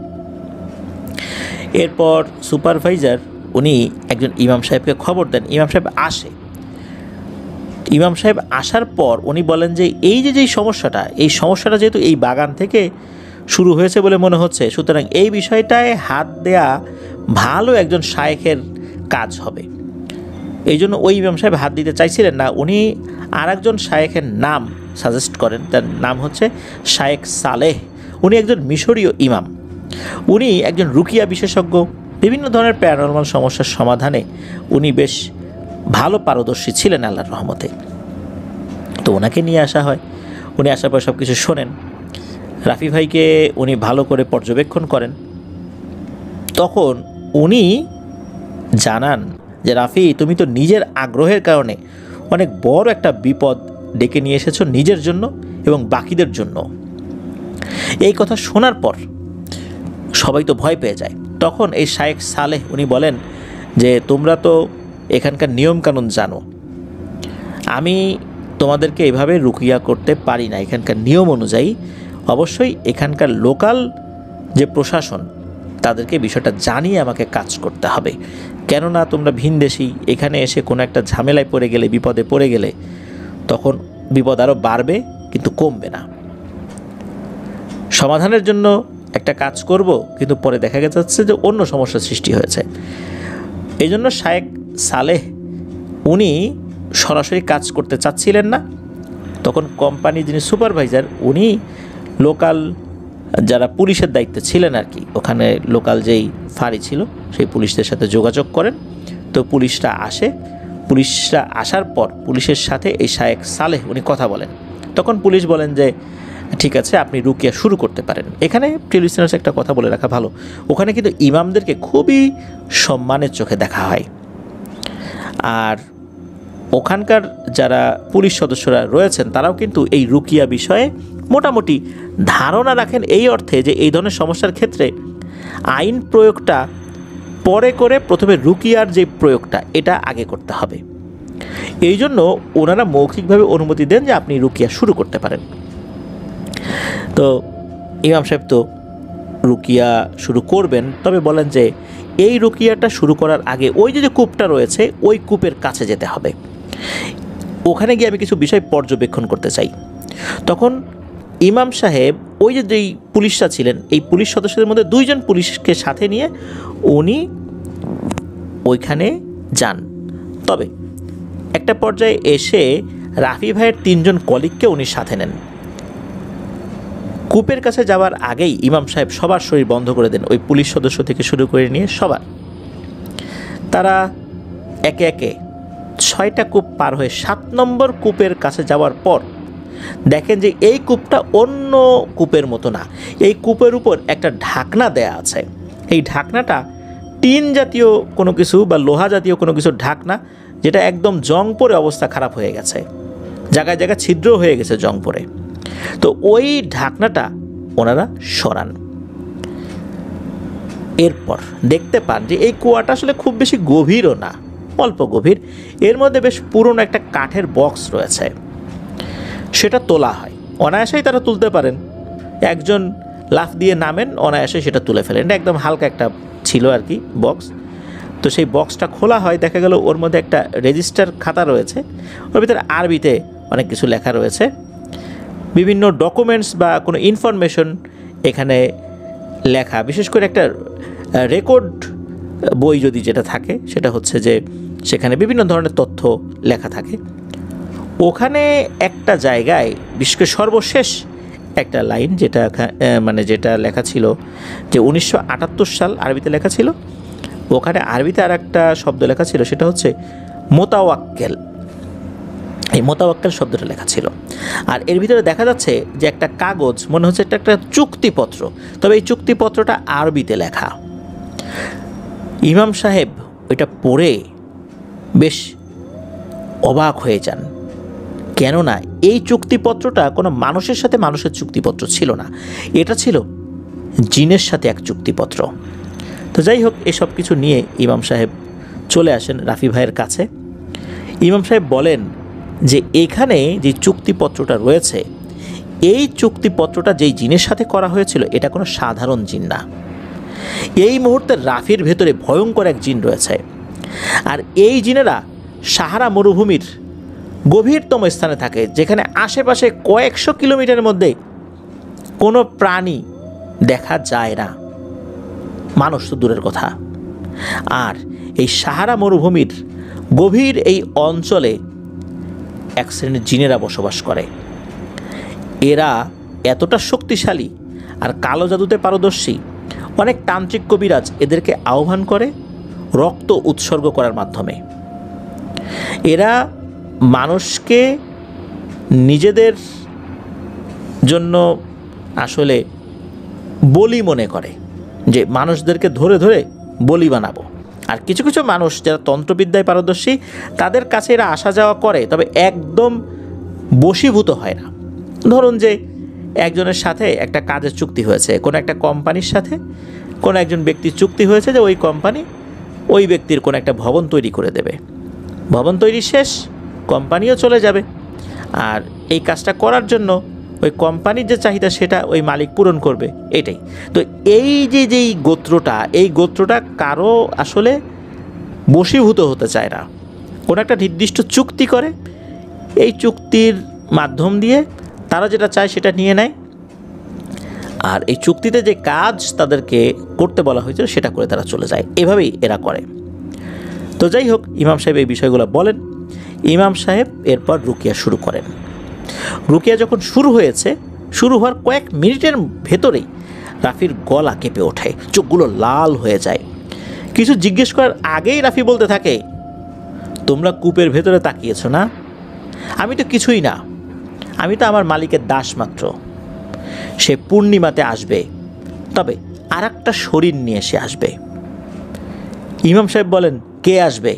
B: এরপর সুপারভাইজার উনি একজন ইমাম সাহেবকে খবর দেন। ইমাম সাহেব আসে। ইমাম সাহেব আসার পর উনি বলেন যে এই যেই সমস্যাটা যেহেতু এই বাগান থেকে শুরু হয়েছে বলে মনে হচ্ছে, সুতরাং এই বিষয়টায় হাত দেয়া ভালো একজন শায়েখের কাজ হবে। এই জন্য ওই ইমাম সাহেব হাত দিতে চাইছিলেন না। উনি আর একজন শায়েখের নাম সাজেস্ট করেন, তার নাম হচ্ছে শায়েখ সালেহ। উনি একজন মিশরীয় ইমাম, উনি একজন রুকিয়া বিশেষজ্ঞ, বিভিন্ন ধরনের প্যারানরমাল সমস্যার সমাধানে উনি বেশ ভালো পারদর্শী ছিলেন আল্লাহর রহমতে। তো ওনাকে নিয়ে আসা হয়। উনি আসার পর সব কিছু শোনেন। রাফি ভাইকে উনি ভালো করে পর্যবেক্ষণ করেন। তখন উনি জানান যে রাফি, তুমি তো নিজের আগ্রহের কারণে অনেক বড় একটা বিপদ ডেকে নিয়ে এসেছো নিজের জন্য এবং বাকিদের জন্য। এই কথা শোনার পর সবাই তো ভয় পেয়ে যায়। তখন এই শায়েখ সালেহ উনি বলেন যে তোমরা তো এখানকার নিয়মকানুন জানো, আমি তোমাদেরকে এভাবে রুকিয়া করতে পারি না। এখানকার নিয়ম অনুযায়ী অবশ্যই এখানকার লোকাল যে প্রশাসন তাদেরকে বিষয়টা জানিয়ে আমাকে কাজ করতে হবে, কেননা তোমরা ভিনদেশী, এখানে এসে কোনো একটা ঝামেলায় পড়ে গেলে, বিপদে পড়ে গেলে তখন বিপদ আরও বাড়বে কিন্তু কমবে না। সমাধানের জন্য একটা কাজ করব, কিন্তু পরে দেখা যাচ্ছে যে অন্য সমস্যার সৃষ্টি হয়েছে। এই জন্য শায়েখ সালেহ উনি সরাসরি কাজ করতে চাচ্ছিলেন না। তখন কোম্পানি যিনি সুপারভাইজার উনি লোকাল যারা পুলিশের দায়িত্বে ছিলেন আর কি, ওখানে লোকাল যেই ফাঁড়ি ছিল সেই পুলিশদের সাথে যোগাযোগ করেন। তো পুলিশরা আসে। পুলিশরা আসার পর পুলিশের সাথে এই শায়েখ সালেহ উনি কথা বলেন। তখন পুলিশ বলেন যে ঠিক আছে, আপনি রুকিয়া শুরু করতে পারেন। এখানে টেলিভিশনের একটা কথা বলে রাখা ভালো, ওখানে কিন্তু ইমামদেরকে খুবই সম্মানের চোখে দেখা হয়। আর ওখানকার যারা পুলিশ সদস্যরা রয়েছেন তারাও কিন্তু এই রুকিয়া বিষয়ে মোটামুটি ধারণা রাখেন, এই অর্থে যে এই ধরনের সমস্যার ক্ষেত্রে আইন প্রয়োগটা পরে করে প্রথমে রুকিয়ার যে প্রয়োগটা এটা আগে করতে হবে। এই জন্য ওনারা মৌখিকভাবে অনুমতি দেন যে আপনি রুকিয়া শুরু করতে পারেন। তো ইমাম সাহেব তো রুকিয়া শুরু করবেন, তবে বলেন যে এই রুকিয়াটা শুরু করার আগে ওই যে কূপটা রয়েছে ওই কূপের কাছে যেতে হবে, ওখানে গিয়ে আমি কিছু বিষয় পর্যবেক্ষণ করতে চাই। তখন ইমাম সাহেব ওই যে যেই পুলিশরা ছিলেন এই পুলিশ সদস্যদের মধ্যে দুইজন পুলিশকে সাথে নিয়ে উনি ওইখানে যান। তবে একটা পর্যায়ে এসে রাফি ভাইয়ের তিনজন কলিগকে উনি সাথে নেন। কূপের কাছে যাওয়ার আগেই ইমাম সাহেব সবার শরীর বন্ধ করে দেন, ওই পুলিশ সদস্য থেকে শুরু করে নিয়ে সবার। তারা একে একে 6টা কূপ পার হয়ে 7 নম্বর কূপের কাছে যাওয়ার পর দেখেন যে এই কূপটা অন্য কূপের মতো না, এই কূপের উপর একটা ঢাকনা দেয়া আছে। এই ঢাকনাটা টিন জাতীয় কোনো কিছু বা লোহা জাতীয় কোনো কিছুর ঢাকনা, যেটা একদম জং পড়ে অবস্থা খারাপ হয়ে গেছে, জায়গায় জায়গায় ছিদ্র হয়ে গেছে জং পড়ে। তো ওই ঢাকনাটা ওনারা সরান। এরপর দেখতে পান যে এই কুয়াটা আসলে খুব বেশি গভীরও না, অল্প গভীর। এর মধ্যে বেশ পুরনো একটা কাঠের বক্স রয়েছে, সেটা তোলা হয়। অনায়াসেই তারা তুলতে পারেন, একজন লাফ দিয়ে নামেন, অনায়াসে সেটা তুলে ফেলেন। এটা একদম হালকা একটা ছিল আর কি বক্স। তো সেই বক্সটা খোলা হয়, দেখা গেল ওর মধ্যে একটা রেজিস্টার খাতা রয়েছে, ওর ভিতরে আরবিতে অনেক কিছু লেখা রয়েছে, বিভিন্ন ডকুমেন্টস বা কোনো ইনফরমেশন এখানে লেখা। বিশেষ করে একটা রেকর্ড বই যদি যেটা থাকে, সেটা হচ্ছে যে সেখানে বিভিন্ন ধরনের তথ্য লেখা থাকে। ওখানে একটা জায়গায় বিশেষ করে সর্বশেষ একটা লাইন, যেটা মানে যেটা লেখা ছিল যে 1978 সাল আরবিতে লেখা ছিল, ওখানে আরবিতে আর একটা শব্দ লেখা ছিল, সেটা হচ্ছে মোতাওয়াক্কেল। এই মোতাওয়াক্কেল শব্দটা লেখা ছিল। আর এর ভিতরে দেখা যাচ্ছে যে একটা কাগজ, মনে হচ্ছে এটা একটা চুক্তিপত্র, তবে এই চুক্তিপত্রটা আরবিতে লেখা। ইমাম সাহেব ওইটা পড়ে বেশ অবাক হয়ে যান, কেননা এই চুক্তিপত্রটা কোনো মানুষের সাথে মানুষের চুক্তিপত্র ছিল না, এটা ছিল জিনের সাথে এক চুক্তিপত্র। তো যাই হোক, এসব কিছু নিয়ে ইমাম সাহেব চলে আসেন রাফি ভাইয়ের কাছে। ইমাম সাহেব বলেন যে এখানে যে চুক্তিপত্রটা রয়েছে, এই চুক্তিপত্রটা যেই জিনের সাথে করা হয়েছিল, এটা কোনো সাধারণ জিন না। এই মুহূর্তে রাফির ভেতরে ভয়ঙ্কর এক জিন রয়েছে, আর এই জিনেরা সাহারা মরুভূমির গভীরতম স্থানে থাকে, যেখানে আশেপাশে কয়েকশো কিলোমিটারের মধ্যে কোনো প্রাণী দেখা যায় না, মানুষ তো দূরের কথা। আর এই সাহারা মরুভূমির গভীর এই অঞ্চলে এক শ্রেণীর জিনেরা বসবাস করে। এরা এতটা শক্তিশালী আর কালো জাদুতে পারদর্শী, অনেক তান্ত্রিক কবিরাজ এদেরকে আহ্বান করে রক্ত উৎসর্গ করার মাধ্যমে। এরা মানুষকে নিজেদের জন্য আসলে বলি মনে করে, যে মানুষদেরকে ধরে ধরে বলি বানাবো। আর কিছু কিছু মানুষ যারা তন্ত্রবিদ্যায় পারদর্শী, তাদের কাছে এরা আসা যাওয়া করে, তবে একদম বশীভূত হয় না। ধরুন যে একজনের সাথে একটা কাজের চুক্তি হয়েছে, কোনো একটা কোম্পানির সাথে কোনো একজন ব্যক্তির চুক্তি হয়েছে যে ওই কোম্পানি ওই ব্যক্তির কোনো একটা ভবন তৈরি করে দেবে। ভবন তৈরি শেষ, কোম্পানিও চলে যাবে, আর এই কাজটা করার জন্য ওই কোম্পানির যে চাহিদা সেটা ওই মালিক পূরণ করবে, এটাই। তো এই যেই গোত্রটা, এই গোত্রটা কারো আসলে বশীভূত হতে চায় না, কোনো একটা নির্দিষ্ট চুক্তি করে, এই চুক্তির মাধ্যম দিয়ে তারা যেটা চায় সেটা নিয়ে নেয়, আর এই চুক্তিতে যে কাজ তাদেরকে করতে বলা হয়েছিল সেটা করে তারা চলে যায়। এভাবেই এরা করে। তো যাই হোক, ইমাম সাহেব এই বিষয়গুলো বলেন। ইমাম সাহেব এরপর রুকিয়া শুরু করেন। রুকিয়া যখন শুরু হয়েছে, শুরু হওয়ার কয়েক মিনিটের ভেতরেই রাফির গলা কেঁপে ওঠে, চোখগুলো লাল হয়ে যায়। কিছু জিজ্ঞেস করার আগেই রাফি বলতে থাকে, তোমরা কূপের ভেতরে তাকিয়েছ না? আমি তো কিছুই না, আমি তো আমার মালিকের দাস মাত্র। সে পূর্ণিমাতে আসবে, তবে আর একটা শরীর নিয়ে সে আসবে। ইমাম সাহেব বলেন, কে আসবে?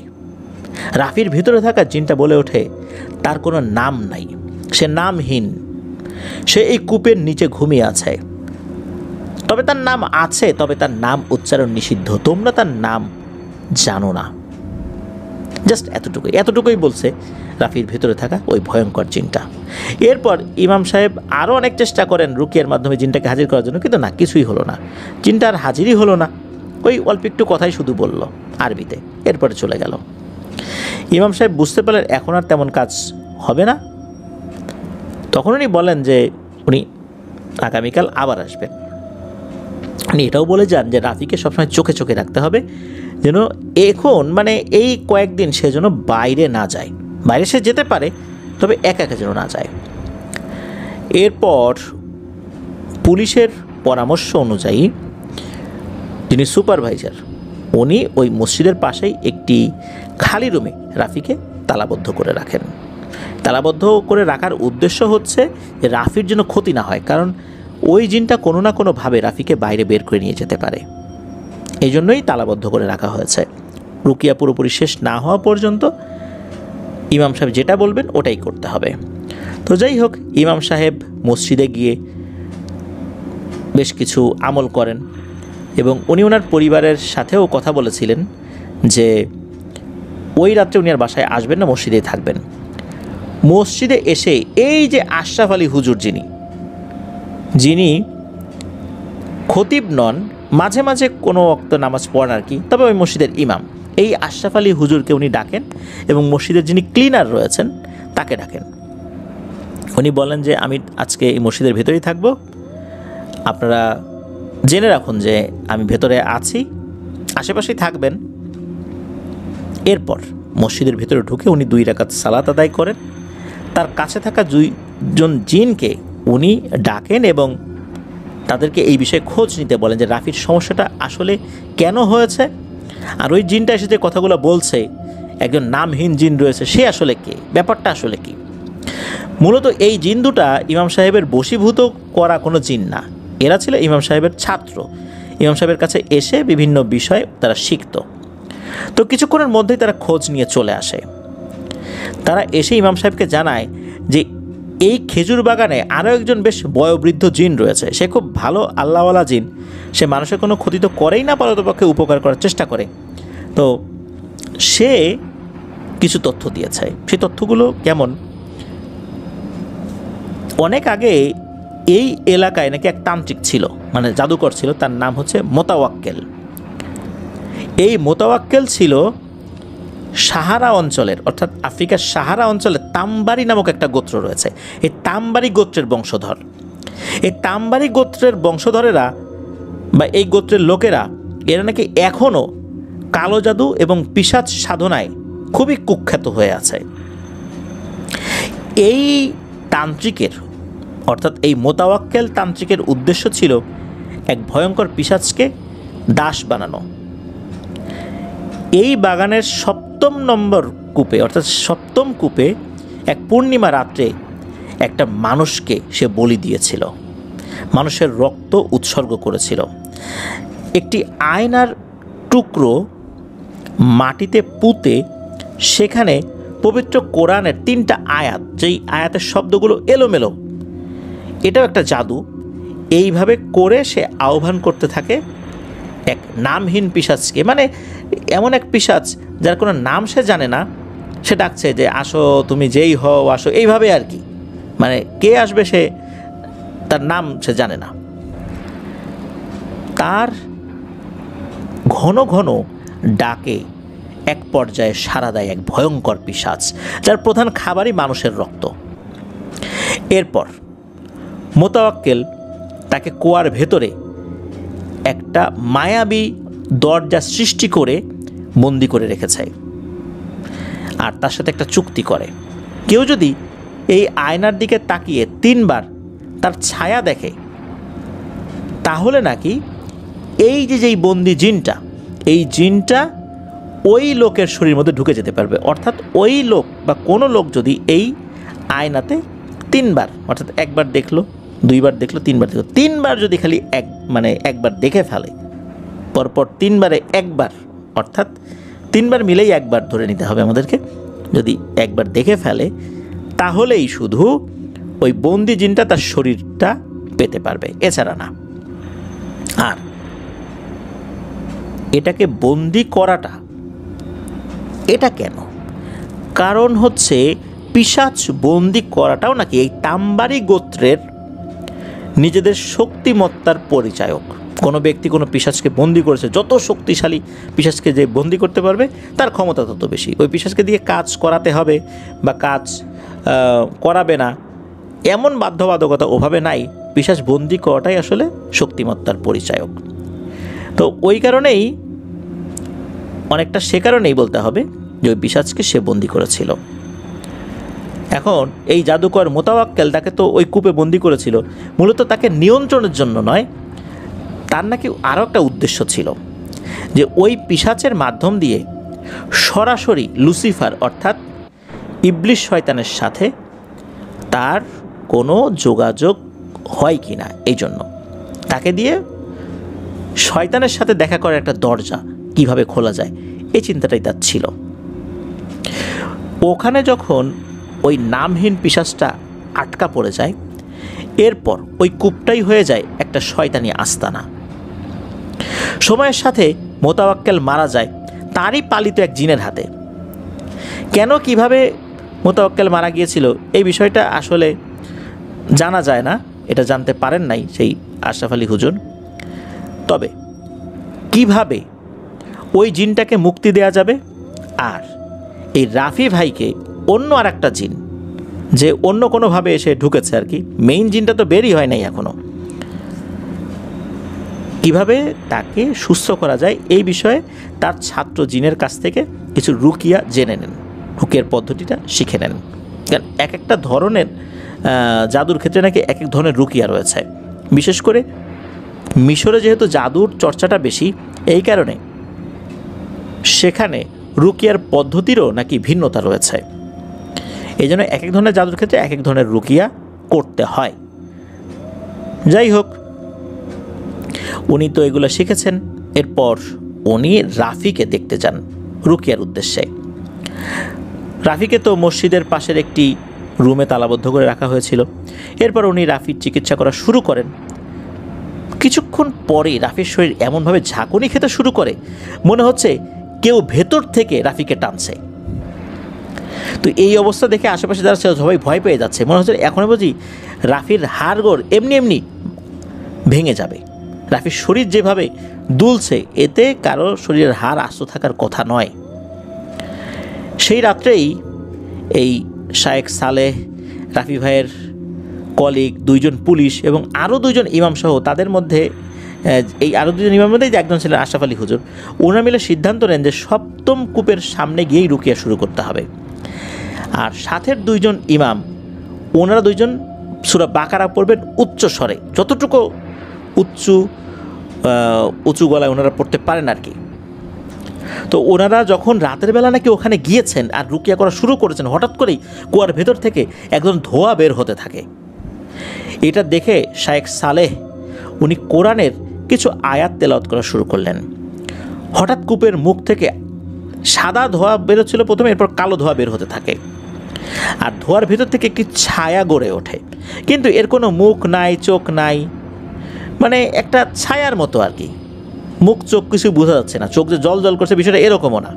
B: রাফির ভিতরে থাকা জিনটা বলে ওঠে, তার কোনো নাম নাই, সে নামহীন, সে এই কূপের নিচে ঘুমিয়ে আছে। তবে তার নাম আছে, তবে তার নাম উচ্চারণ নিষিদ্ধ, তোমরা তার নাম জানো না। জাস্ট এতটুকুই বলছে রাফির ভেতরে থাকা ওই ভয়ঙ্কর জিনটা। এরপর ইমাম সাহেব আরও অনেক চেষ্টা করেন রুকিয়ার মাধ্যমে জিনটাকে হাজির করার জন্য, কিন্তু না, কিছুই হলো না। জিনটা আর হাজিরই হলো না, ওই অল্প একটু কথাই শুধু বলল আরবিতে, এরপরে চলে গেল। ইমাম সাহেব বুঝতে পারলেন এখন আর তেমন কাজ হবে না। তখন উনি বলেন যে উনি আগামীকাল আবার আসবেন। উনি এটাও বলে যান যে রাফিকে সবসময় চোখে চোখে রাখতে হবে, যেন এখন মানে এই কয়েকদিন সে যেন বাইরে না যায়। বাইরে সে যেতে পারে, তবে একা একা যেন না যায়। এরপর পুলিশের পরামর্শ অনুযায়ী যিনি সুপারভাইজার, উনি ওই মসজিদের পাশেই একটি খালি রুমে রাফিকে তালাবদ্ধ করে রাখেন। তালাবদ্ধ করে রাখার উদ্দেশ্য হচ্ছে যে রাফির জন্য ক্ষতি না হয়, কারণ ওই জিনটা কোনো না কোনোভাবে রাফিকে বাইরে বের করে নিয়ে যেতে পারে। এই জন্যই তালাবদ্ধ করে রাখা হয়েছে। রুকিয়া পুরোপুরি শেষ না হওয়া পর্যন্ত ইমাম সাহেব যেটা বলবেন ওটাই করতে হবে। তো যাই হোক, ইমাম সাহেব মসজিদে গিয়ে বেশ কিছু আমল করেন এবং উনি ওনার পরিবারের সাথেও কথা বলেছিলেন যে ওই রাত্রে উনি আর বাসায় আসবেন না, মসজিদেই থাকবেন। মসজিদে এসে এই যে আশরাফ আলী হুজুর যিনি খতিব নন, মাঝে মাঝে কোনো ওয়াক্ত নামাজ পড়েন আর কি, তবে ওই মসজিদের ইমাম, এই আশরাফ আলী হুজুরকে উনি ডাকেন এবং মসজিদের যিনি ক্লিনার রয়েছেন তাকে ডাকেন। উনি বলেন যে আমি আজকে এই মসজিদের ভেতরেই থাকব, আপনারা জেনে রাখুন যে আমি ভেতরে আছি, আশেপাশেই থাকবেন। এরপর মসজিদের ভেতরে ঢুকে উনি 2 রাকাত সালাত আদায় করেন। তার কাছে থাকা 2জন জিনকে উনি ডাকেন এবং তাদেরকে এই বিষয়ে খোঁজ নিতে বলেন যে রাফির সমস্যাটা আসলে কেন হয়েছে, আর ওই জিনটা এসে যে কথাগুলো বলছে, একজন নামহীন জিন রয়েছে, সে আসলে কে, ব্যাপারটা আসলে কি। মূলত এই জিন দুটা ইমাম সাহেবের বশীভূত করা কোনো জিন না, এরা ছিল ইমাম সাহেবের ছাত্র। ইমাম সাহেবের কাছে এসে বিভিন্ন বিষয় তারা শিখত। তো কিছুক্ষণের মধ্যেই তারা খোঁজ নিয়ে চলে আসে। তারা এসে ইমাম সাহেবকে জানায় যে এই খেজুর বাগানে আরও একজন বেশ বয়োবৃদ্ধ জিন রয়েছে, সে খুব ভালো আল্লাহওয়ালা জিন, সে মানুষের কোনো ক্ষতি তো করেই না, পারতপক্ষে উপকার করার চেষ্টা করে। তো সে কিছু তথ্য দিয়েছে। সেই তথ্যগুলো কেমন, অনেক আগে এই এলাকায় নাকি এক তান্ত্রিক ছিল, মানে জাদুকর ছিল, তার নাম হচ্ছে মোতাওয়াক্কেল। এই মোতাওয়াক্কেল ছিল সাহারা অঞ্চলের, অর্থাৎ আফ্রিকার সাহারা অঞ্চলে তাম্বারি নামক একটা গোত্র রয়েছে, এই তাম্বারি গোত্রের বংশধর। এই তাম্বারি গোত্রের বংশধরেরা বা এই গোত্রের লোকেরা, এরা নাকি এখনও কালো জাদু এবং পিশাচ সাধনায় খুবই কুখ্যাত হয়ে আছে। এই তান্ত্রিকের, অর্থাৎ এই মোতাওয়াক্কেল তান্ত্রিকের উদ্দেশ্য ছিল এক ভয়ঙ্কর পিশাচকে দাস বানানো। এই বাগানের 7ম নম্বর কূপে, অর্থাৎ 7ম কূপে এক পূর্ণিমা রাত্রে একটা মানুষকে সে বলি দিয়েছিল, মানুষের রক্ত উৎসর্গ করেছিল। একটি আয়নার টুকরো মাটিতে পুঁতে সেখানে পবিত্র কোরআনের 3টা আয়াত, যেই আয়াতের শব্দগুলো এলোমেলো, এটাও একটা জাদু, এইভাবে করে সে আহ্বান করতে থাকে এক নামহীন পিশাচকে, মানে এমন এক পিশাচ যার কোনো নাম সে জানে না, সে ডাকছে যে আসো, তুমি যেই হও আসো, এইভাবে আর কি, মানে কে আসবে সে, তার নাম সে জানে না। তার ঘন ঘন ডাকে এক পর্যায়ে সাড়া দেয় এক ভয়ঙ্কর পিশাচ, যার প্রধান খাবারই মানুষের রক্ত। এরপর মোতাওয়াক্কেল তাকে কুয়ার ভেতরে একটা মায়াবী দরজা সৃষ্টি করে বন্দি করে রেখেছে, আর তার সাথে একটা চুক্তি করে, কেউ যদি এই আয়নার দিকে তাকিয়ে 3 বার তার ছায়া দেখে, তাহলে নাকি এই যেই বন্দি জিনটা, এই জিনটা ওই লোকের শরীরের মধ্যে ঢুকে যেতে পারবে। অর্থাৎ ওই লোক বা কোনো লোক যদি এই আয়নাতে 3 বার, অর্থাৎ 1 বার দেখলো, 2 বার দেখলো, 3 বার দেখলো, 3 বার যদি খালি এক বার দেখে ফেলে, পরপর 3 বারে 1 বার, অর্থাৎ 3 বার মিলেই 1 বার ধরে নিতে হবে আমাদেরকে, যদি 1 বার দেখে ফেলে, তাহলেই শুধু ওই বন্দি জিনটা তার শরীরটা পেতে পারবে, এছাড়া না। আর এটাকে বন্দি করাটা, এটা কেন? কারণ হচ্ছে পিশাচ বন্দি করাটাও নাকি এই তাম্বারি গোত্রের নিজেদের শক্তিমত্তার পরিচায়ক। কোনো ব্যক্তি কোনো পিশাচকে বন্দি করেছে, যত শক্তিশালী পিশাচকে যে বন্দি করতে পারবে তার ক্ষমতা তত বেশি। ওই পিশাচকে দিয়ে কাজ করাতে হবে বা কাজ করাবে না, এমন বাধ্যবাধকতা ওভাবে নাই। পিশাচ বন্দি করাটাই আসলে শক্তিমত্তার পরিচায়ক। তো ওই কারণেই, অনেকটা সে কারণেই বলতে হবে যে ওই পিশাচকে সে বন্দি করেছিল। এখন এই জাদুকর মোতাওয়াক্কেল তাকে তো ওই কূপে বন্দি করেছিল মূলত তাকে নিয়ন্ত্রণের জন্য নয়, তার নাকি আরও একটা উদ্দেশ্য ছিল, যে ওই পিশাচের মাধ্যম দিয়ে সরাসরি লুসিফার, অর্থাৎ ইবলিশ শয়তানের সাথে তার কোনো যোগাযোগ হয় কি না, এই জন্য তাকে দিয়ে শয়তানের সাথে দেখা করার একটা দরজা কিভাবে খোলা যায় এই চিন্তাটাই তার ছিল। ওখানে যখন ওই নামহীন পিশাচটা আটকা পড়ে যায়, এরপর ওই কূপটাই হয়ে যায় একটা শয়তানি আস্তানা। সময়ের সাথে মোতাওয়াক্কেল মারা যায় তারই পালিত এক জিনের হাতে। কেন কিভাবে মোতাওয়াক্কেল মারা গিয়েছিল এই বিষয়টা আসলে জানা যায় না, এটা জানতে পারেন নাই সেই আশরাফ আলী হুজুর। তবে কিভাবে ওই জিনটাকে মুক্তি দেয়া যাবে, আর এই রাফি ভাইকে অন্য আর একটা জিন যে অন্য কোনোভাবে এসে ঢুকেছে আর কি, মেইন জিনটা তো বেরই হয় নাই এখনো, কিভাবে তাকে সুস্থ করা যায় এই বিষয়ে তার ছাত্র জিনের কাছ থেকে কিছু রুকিয়া জেনে নেন, রুকিয়ার পদ্ধতিটা শিখে নেন। কারণ এক একটা ধরনের জাদুর ক্ষেত্রে নাকি এক এক ধরনের রুকিয়া রয়েছে। বিশেষ করে মিশরে যেহেতু জাদুর চর্চাটা বেশি, এই কারণে সেখানে রুকিয়ার পদ্ধতিরও নাকি ভিন্নতা রয়েছে। এই জন্য এক এক ধরনের জাদুর ক্ষেত্রে এক এক ধরনের রুকিয়া করতে হয়। যাই হোক, উনি তো এগুলো শিখেছেন। এরপর উনি রাফিকে দেখতে যান রুকিয়ার উদ্দেশ্যে। রাফিকে তো মসজিদের পাশের একটি রুমে তালাবদ্ধ করে রাখা হয়েছিল। এরপর উনি রাফির চিকিৎসা করা শুরু করেন। কিছুক্ষণ পরে রাফির শরীর এমনভাবে ঝাঁকুনি খেতে শুরু করে মনে হচ্ছে কেউ ভেতর থেকে রাফিকে টানছে। তো এই অবস্থা দেখে আশেপাশে যারা সবাই ভয় পেয়ে যাচ্ছে, মনে হচ্ছে এখনই বুঝি রাফির হাড়গোড় এমনি এমনি ভেঙে যাবে। রাফির শরীর যেভাবে দুলছে এতে কারো শরীরের হাড় আস্ত থাকার কথা নয়। সেই রাত্রেই এই শায়েখ সালেহ, রাফি ভাইয়ের কলিগ, দুইজন পুলিশ এবং আরও দুইজন ইমাম সহ তাদের মধ্যে এই আরও দুজন ইমামের মধ্যেই একজন ছিলেন আশরাফ আলী হুজুর। ওনারা মিলে সিদ্ধান্ত নেন যে সপ্তম কূপের সামনে গিয়েই রুকিয়া শুরু করতে হবে। আর সাথের দুইজন ইমাম, ওনারা দুইজন সূরা বাকারা পড়বেন উচ্চ স্বরে, যতটুকু উঁচু গলায় ওনারা পড়তে পারেন আর কি। তো ওনারা যখন রাতের বেলা নাকি ওখানে গিয়েছেন আর রুকিয়া করা শুরু করেছেন, হঠাৎ করেই কুয়ার ভেতর থেকে একদম ধোঁয়া বের হতে থাকে। এটা দেখে শায়েখ সালেহ উনি কোরআনের কিছু আয়াত তেলাওয়াত করা শুরু করলেন। হঠাৎ কূপের মুখ থেকে সাদা ধোঁয়া বেরোচ্ছিল প্রথমে, এরপর কালো ধোঁয়া বের হতে থাকে। আর ধোঁয়ার ভেতর থেকে একটি ছায়া গড়ে ওঠে, কিন্তু এর কোনো মুখ নাই, চোখ নাই, মানে একটা ছায়ার মতো আর কি। মুখ চোখ কিছু বোঝা যাচ্ছে না, চোখ যে জল জল করছে বিষয়টা এরকমও না।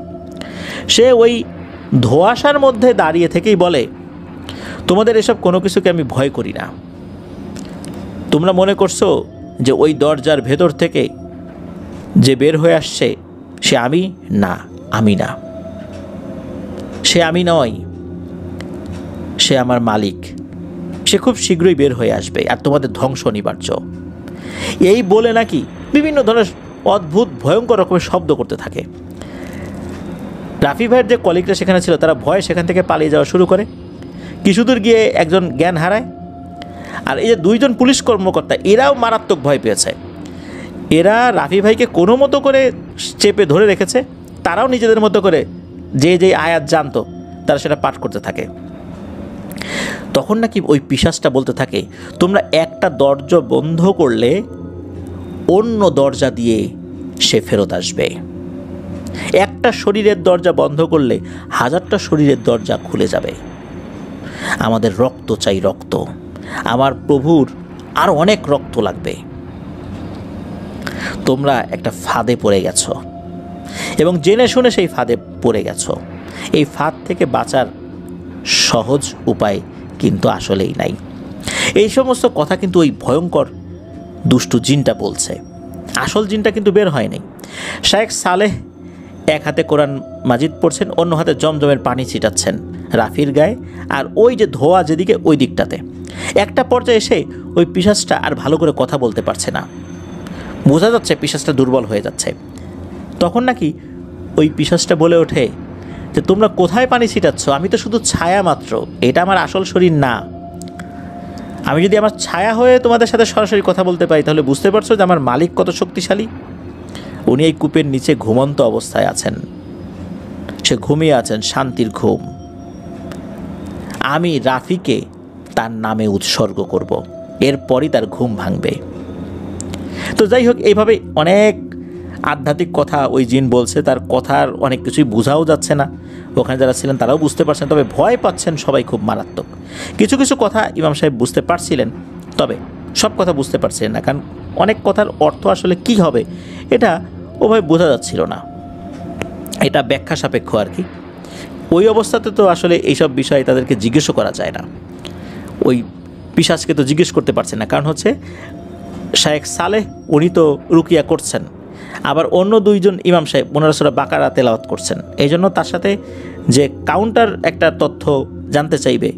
B: সে ওই ধোঁয়াশার মধ্যে দাঁড়িয়ে থেকেই বলে, তোমাদের এসব কোনো কিছুকে আমি ভয় করি না। তোমরা মনে করছো যে ওই দরজার ভেতর থেকে যে বের হয়ে আসছে সে আমি? না, আমি না, সে আমি নয়, সে আমার মালিক। সে খুব শীঘ্রই বের হয়ে আসবে আর তোমাদের ধ্বংস অনিবার্য। এই বলে নাকি বিভিন্ন ধরনের অদ্ভুত ভয়ঙ্কর রকমের শব্দ করতে থাকে। রাফি ভাইয়ের যে কলিগরা সেখানে ছিল তারা ভয়ে সেখান থেকে পালিয়ে যাওয়া শুরু করে। কিছুদূর গিয়ে একজন জ্ঞান হারায়। আর এই যে দুইজন পুলিশ কর্মকর্তা, এরাও মারাত্মক ভয় পেয়েছে। এরা রাফি ভাইকে কোনো মতো করে চেপে ধরে রেখেছে। তারাও নিজেদের মতো করে যে যে আয়াত জানতো তারা সেটা পাঠ করতে থাকে। তখন নাকি ওই পিশাচটা বলতে থাকে, তোমরা একটা দরজা বন্ধ করলে অন্য দরজা দিয়ে সে ফেরত আসবে। একটা শরীরের দরজা বন্ধ করলে হাজারটা শরীরের দরজা খুলে যাবে। আমাদের রক্ত চাই, রক্ত। আমার প্রভুর আর অনেক রক্ত লাগবে। তোমরা একটা ফাঁদে পড়ে গেছো এবং জেনে শুনে সেই ফাঁদে পড়ে গেছো। এই ফাঁদ থেকে বাঁচার সহজ উপায় কিন্তু আসলেই নাই। এই সমস্ত কথা কিন্তু ওই ভয়ঙ্কর দুষ্টু জিনটা বলছে। আসল জিনটা কিন্তু বের হয়নি। শায়েখ সালেহ এক হাতে কোরআন মাজিদ পড়ছেন, অন্য হাতে জমজমের পানি ছিটাচ্ছেন রাফির গায়ে, আর ওই যে ধোয়া যেদিকে ওই দিকটাতে। একটা পর্যায়ে এসে ওই পিশাচটা আর ভালো করে কথা বলতে পারছে না, বোঝা যাচ্ছে পিশাচটা দুর্বল হয়ে যাচ্ছে। তখন নাকি ওই পিশাচটা বলে ওঠে যে তোমরা কোথায় পানি ছিটাচ্ছ? আমি তো শুধু ছায়া মাত্র, এটা আমার আসল শরীর না। আমি যদি আমার ছায়া হয়ে তোমাদের সাথে সরাসরি কথা বলতে পারি তাহলে বুঝতে পারছো যে আমার মালিক কত শক্তিশালী। উনি এই কূপের নিচে ঘুমন্ত অবস্থায় আছেন, সে ঘুমিয়ে আছেন শান্তির ঘুম। আমি রাফিকে তার নামে উৎসর্গ করব, এরপরই তার ঘুম ভাঙবে। তো যাই হোক, এইভাবে অনেক আধ্যাত্মিক কথা ওই জিন বলছে। তার কথার অনেক কিছুই বোঝাও যাচ্ছে না, ওখানে যারা ছিলেন তারাও বুঝতে পারছেন, তবে ভয় পাচ্ছেন সবাই খুব মারাত্মক। কিছু কিছু কথা ইমাম সাহেব বুঝতে পারছিলেন, তবে সব কথা বুঝতে পারছিলেন না, কারণ অনেক কথার অর্থ আসলে কি হবে এটা ওভাবে বোঝা যাচ্ছিল না, এটা ব্যাখ্যা সাপেক্ষ আর কি। ওই অবস্থাতে তো আসলে এইসব বিষয়ে তাদেরকে জিজ্ঞেসও করা যায় না, ওই পিশাচকে তো জিজ্ঞেস করতে পারছে না, কারণ হচ্ছে শায়েখ সালেহ উনি তো রুকিয়া করছেন, আবার অন্য দুইজন ইমাম সাহেব ওনারা সূরা বাকারা তেলাওয়াত করছেন। এই জন্য তার সাথে যে কাউন্টার একটা তথ্য জানতে চাইবে,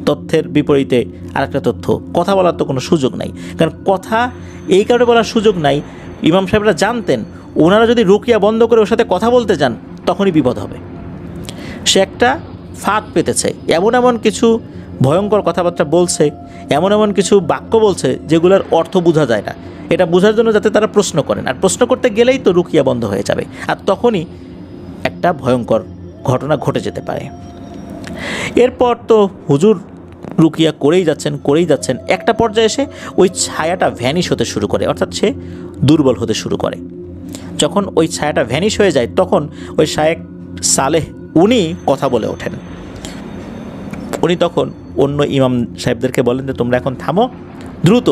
B: তথ্যের বিপরীতে আরেকটা তথ্য, কথা বলার তো কোনো সুযোগ নাই। কারণ কথা এই কারণে বলার সুযোগ নাই, ইমাম সাহেবরা জানতেন ওনারা যদি রুকিয়া বন্ধ করে ওর সাথে কথা বলতে যান তখনই বিপদ হবে। সে একটা ফাঁদ পেতেছে, এমন এমন কিছু ভয়ঙ্কর কথাবার্তা বলছে, এমন এমন কিছু বাক্য বলছে যেগুলোর অর্থ বোঝা যায় না। এটা বোঝার জন্য যাতে তারা প্রশ্ন করেন, আর প্রশ্ন করতে গেলেই তো রুকিয়া বন্ধ হয়ে যাবে, আর তখনই একটা ভয়ঙ্কর ঘটনা ঘটে যেতে পারে। এরপর তো হুজুর রুকিয়া করেই যাচ্ছেন, একটা পর্যায়ে এসে ওই ছায়াটা ভ্যানিশ হতে শুরু করে, অর্থাৎ সে দুর্বল হতে শুরু করে। যখন ওই ছায়াটা ভ্যানিশ হয়ে যায় তখন ওই শায়েখ সালেহ উনি কথা বলে ওঠেন। উনি তখন অন্য ইমাম সাহেবদেরকে বলেন যে তোমরা এখন থামো, দ্রুত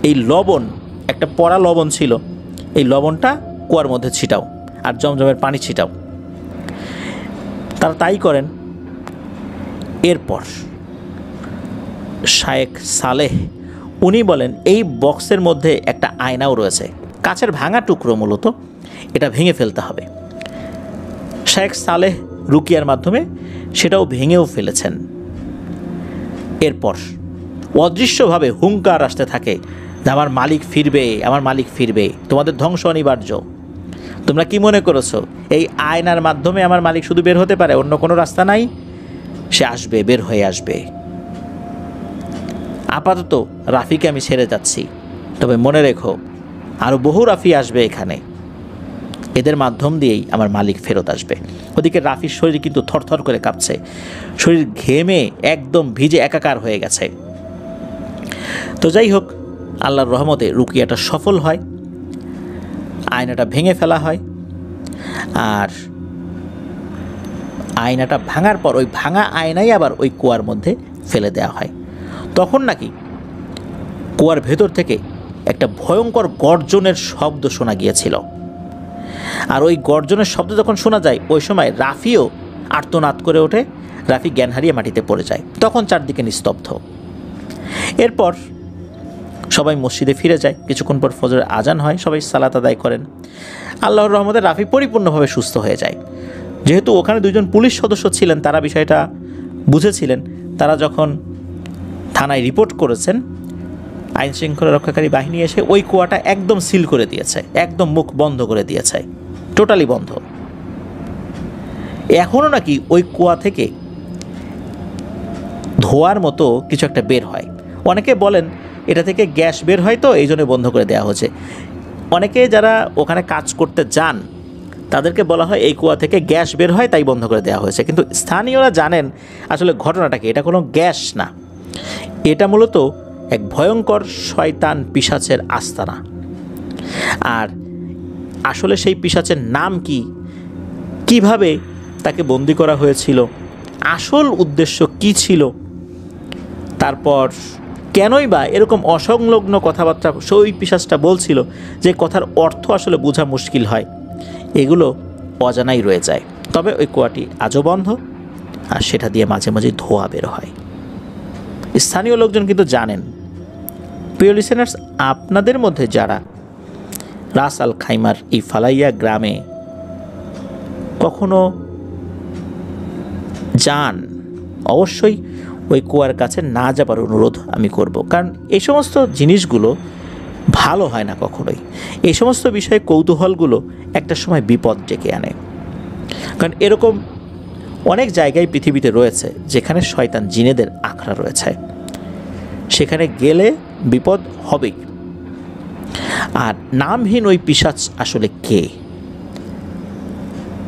B: এই লবণ, একটা পড়া লবণ ছিল, এই লবণটা কুয়ার মধ্যে ছিটাও আর জমজমের পানি ছিটাও। তারা তাই করেন। এরপর শায়েখ সালেহ উনি বলেন এই বক্সের মধ্যে একটা আয়নাও রয়েছে, কাচের ভাঙা টুকরো, মূলত এটা ভেঙে ফেলতে হবে। শায়েখ সালেহ রুকিয়ার মাধ্যমে সেটাও ভেঙেও ফেলেছেন। এরপর অদৃশ্যভাবে হুঙ্কার আসতে থাকে যে আমার মালিক ফিরবে, তোমাদের ধ্বংস অনিবার্য। তোমরা কি মনে করেছো এই আয়নার মাধ্যমে আমার মালিক শুধু বের হতে পারে, অন্য কোনো রাস্তা নাই? সে আসবে, বের হয়ে আসবে। আপাতত রাফিকে আমি ছেড়ে যাচ্ছি, তবে মনে রেখো আরও বহু রাফি আসবে এখানে, এদের মাধ্যম দিয়েই আমার মালিক ফেরত আসবে। ওদিকে রাফির শরীর কিন্তু থরথর করে কাঁপছে, শরীর ঘেমে একদম ভিজে একাকার হয়ে গেছে। তো যাই হোক, আল্লাহর রহমতে রুকিয়াটা সফল হয়, আয়নাটা ভেঙে ফেলা হয়। আর আয়নাটা ভাঙার পর ওই ভাঙা আয়নাই আবার ওই কুয়ার মধ্যে ফেলে দেওয়া হয়। তখন নাকি কুয়ার ভেতর থেকে একটা ভয়ঙ্কর গর্জনের শব্দ শোনা গিয়েছিল। আর ওই গর্জনের শব্দ যখন শোনা যায় ওই সময় রাফিও আর্তনাদ করে ওঠে, রাফি জ্ঞান হারিয়ে মাটিতে পড়ে যায়। তখন চারদিকে নিস্তব্ধ। এরপর সবাই মসজিদে ফিরে যায়, কিছুক্ষণ পর ফজরের আজান হয়, সবাই সালাত আদায় করেন। আল্লাহর রহমতে রাফি পরিপূর্ণভাবে সুস্থ হয়ে যায়। যেহেতু ওখানে দুইজন পুলিশ সদস্য ছিলেন, তারা বিষয়টা বুঝেছিলেন, তারা যখন থানায় রিপোর্ট করেছেন, আইন শৃঙ্খলা রক্ষাকারী বাহিনী এসে ওই কুয়াটা একদম সিল করে দিয়েছে, একদম মুখ বন্ধ করে দিয়েছে, টোটালি বন্ধ। এখনও নাকি ওই কুয়া থেকে ধোয়ার মতো কিছু একটা বের হয়। অনেকে বলেন এটা থেকে গ্যাস বের হয়, তো এই জন্য বন্ধ করে দেওয়া হয়েছে। অনেকে যারা ওখানে কাজ করতে যান তাদেরকে বলা হয় এই কুয়া থেকে গ্যাস বের হয়, তাই বন্ধ করে দেওয়া হয়েছে। কিন্তু স্থানীয়রা জানেন আসলে ঘটনাটা কি, এটা কোনো গ্যাস না, এটা মূলত এক ভয়ঙ্কর শয়তান পিশাচের আস্তানা। আর আসলে সেই পিশাচের নাম কি, কিভাবে তাকে বন্দি করা হয়েছিল, আসল উদ্দেশ্য কি ছিল, তারপর কেনই বা এরকম অসংলগ্ন কথাবার্তা সেই পিশাচটা বলছিল যে কথার অর্থ আসলে বোঝা মুশকিল হয়, এগুলো অজানাই রয়ে যায়। তবে ওই কুয়াটি আজও বন্ধ, আর সেটা দিয়ে মাঝে মাঝে ধোঁয়া বের হয়। স্থানীয় লোকজন কিন্তু জানেন। প্রিয় লিসেনার্স, আপনাদের মধ্যে যারা রাস আল খাইমার এই ফালাইয়া গ্রামে কখনো যান, অবশ্যই ওই কুয়ার কাছে না যাবার অনুরোধ আমি করব, কারণ এই সমস্ত জিনিসগুলো ভালো হয় না কখনোই। এই সমস্ত বিষয়ে কৌতূহলগুলো একটা সময় বিপদ ডেকে আনে। কারণ এরকম অনেক জায়গায় পৃথিবীতে রয়েছে যেখানে শয়তান জিনেদের আখড়া রয়েছে, সেখানে গেলে বিপদ হবেই। আর নামহীন ওই পিশাচ আসলে কে?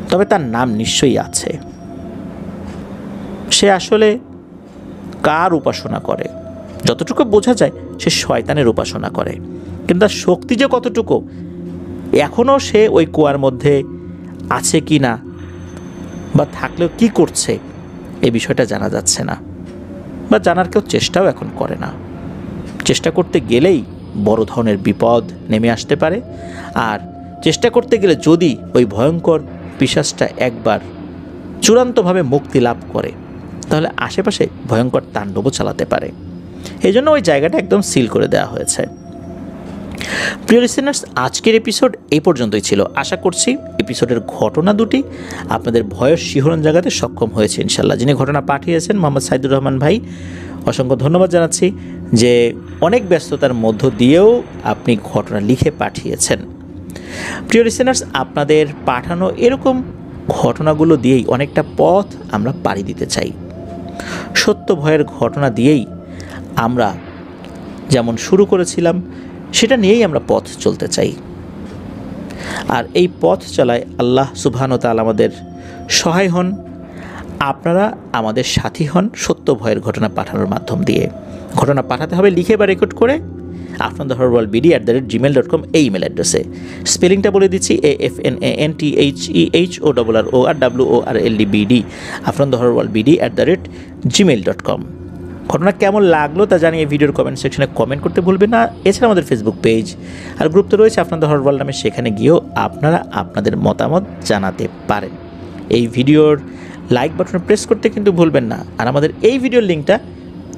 B: তবে তার নাম নিশ্চয়ই আছে। সে আসলে কার উপাসনা করে? যতটুকু বোঝা যায় সে শয়তানের উপাসনা করে, কিন্তু তার শক্তি যে কতটুকু, এখনও সে ওই কুয়ার মধ্যে আছে কি না বা থাকলেও কি করছে, এই বিষয়টা জানা যাচ্ছে না, বা জানার কেউ চেষ্টাও এখন করে না। চেষ্টা করতে গেলেই বড় ধরনের বিপদ নেমে আসতে পারে। আর চেষ্টা করতে গেলে যদি ওই ভয়ঙ্কর পিশাচটা একবার চূড়ান্তভাবে মুক্তি লাভ করে, তাহলে আশেপাশে ভয়ঙ্কর তাণ্ডবও চালাতে পারে। এই জন্য ওই জায়গাটা একদম সিল করে দেওয়া হয়েছে। প্রিয় লিসেনার্স, আজকের এপিসোড এই পর্যন্তই ছিল। আশা করছি এপিসোডের ঘটনা দুটি আপনাদের ভয়ের শিহরণ জাগাতে সক্ষম হয়েছে ইনশাল্লাহ। যিনি ঘটনা পাঠিয়েছেন মোহাম্মদ সাইদুর রহমান ভাই, অসংখ্য ধন্যবাদ জানাচ্ছি যে অনেক ব্যস্ততার মধ্য দিয়েও আপনি ঘটনা লিখে পাঠিয়েছেন। প্রিয় লিসেনার্স, আপনাদের পাঠানো এরকম ঘটনাগুলো দিয়েই অনেকটা পথ আমরা পাড়ি দিতে চাই। সত্য ভয়ের ঘটনা দিয়েই আমরা যেমন শুরু করেছিলাম সেটা নিয়েই আমরা পথ চলতে চাই। আর এই পথ চলায় আল্লাহ সুবহান ওয়া তাআলা আমাদের সহায় হন, আপনারা আমাদের সাথী হন সত্য ভয়ের ঘটনা পাঠানোর মাধ্যম দিয়ে। ঘটনা পাঠাতে হবে লিখে বা রেকর্ড করে afnanthehorworldbd@gmail.com এই ইমেল অ্যাড্রেসে। স্পেলিংটা বলে দিচ্ছি, AFNANTHEHORRORWORLDBD afnanthehorworldbd@gmail.com। ঘটনা কেমন লাগলো তা জানিয়ে ভিডিওর কমেন্ট সেকশনে কমেন্ট করতে ভুলবেন না। এছাড়া আমাদের ফেসবুক পেজ আর গ্রুপ তো রয়েছে আফনান দ্য হরর ওয়ার্ল্ড নামে, সেখানে গিয়েও আপনারা আপনাদের মতামত জানাতে পারেন। এই ভিডিওর লাইক বাটনে প্রেস করতে কিন্তু ভুলবেন না। আর আমাদের এই ভিডিওর লিঙ্কটা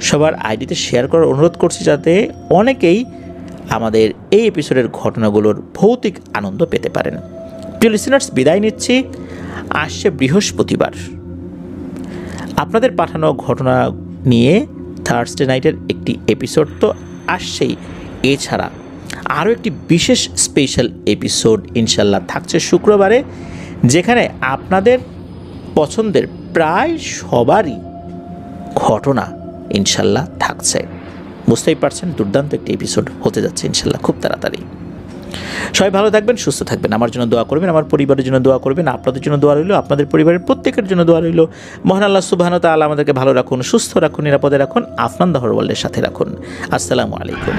B: সবার আইডিতে শেয়ার করার অনুরোধ করছি, যাতে অনেকেই আমাদের এই এপিসোডের ঘটনাগুলোর ভৌতিক আনন্দ পেতে পারেন। প্রিয় লিসেনার্স, বিদায় নিচ্ছি। আসছে বৃহস্পতিবার আপনাদের পাঠানো ঘটনা নিয়ে থার্সডে নাইটের একটি এপিসোড তো আসছেই, এছাড়া আরও একটি বিশেষ স্পেশাল এপিসোড ইনশাল্লাহ থাকছে শুক্রবারে, যেখানে আপনাদের পছন্দের প্রায় সবারই ঘটনা ইনশাল্লাহ থাকছে। বুঝতেই পারছেন দুর্দান্ত একটি এপিসোড হতে যাচ্ছে ইনশাল্লাহ খুব তাড়াতাড়ি। সবাই ভালো থাকবেন, সুস্থ থাকবেন, আমার জন্য দোয়া করবেন, আমার পরিবারের জন্য দোয়া করবেন, আপনাদের জন্য দোয়া রইল, আপনাদের পরিবারের প্রত্যেকের জন্য দোয়া রইল। মহান আল্লাহ সুবহানাহু ওয়া তাআলা আমাদেরকে ভালো রাখুন, সুস্থ রাখুন, নিরাপদে রাখুন, আফনান দ্য হরর ওয়ার্ল্ডের সাথে রাখুন। আসসালামু আলাইকুম।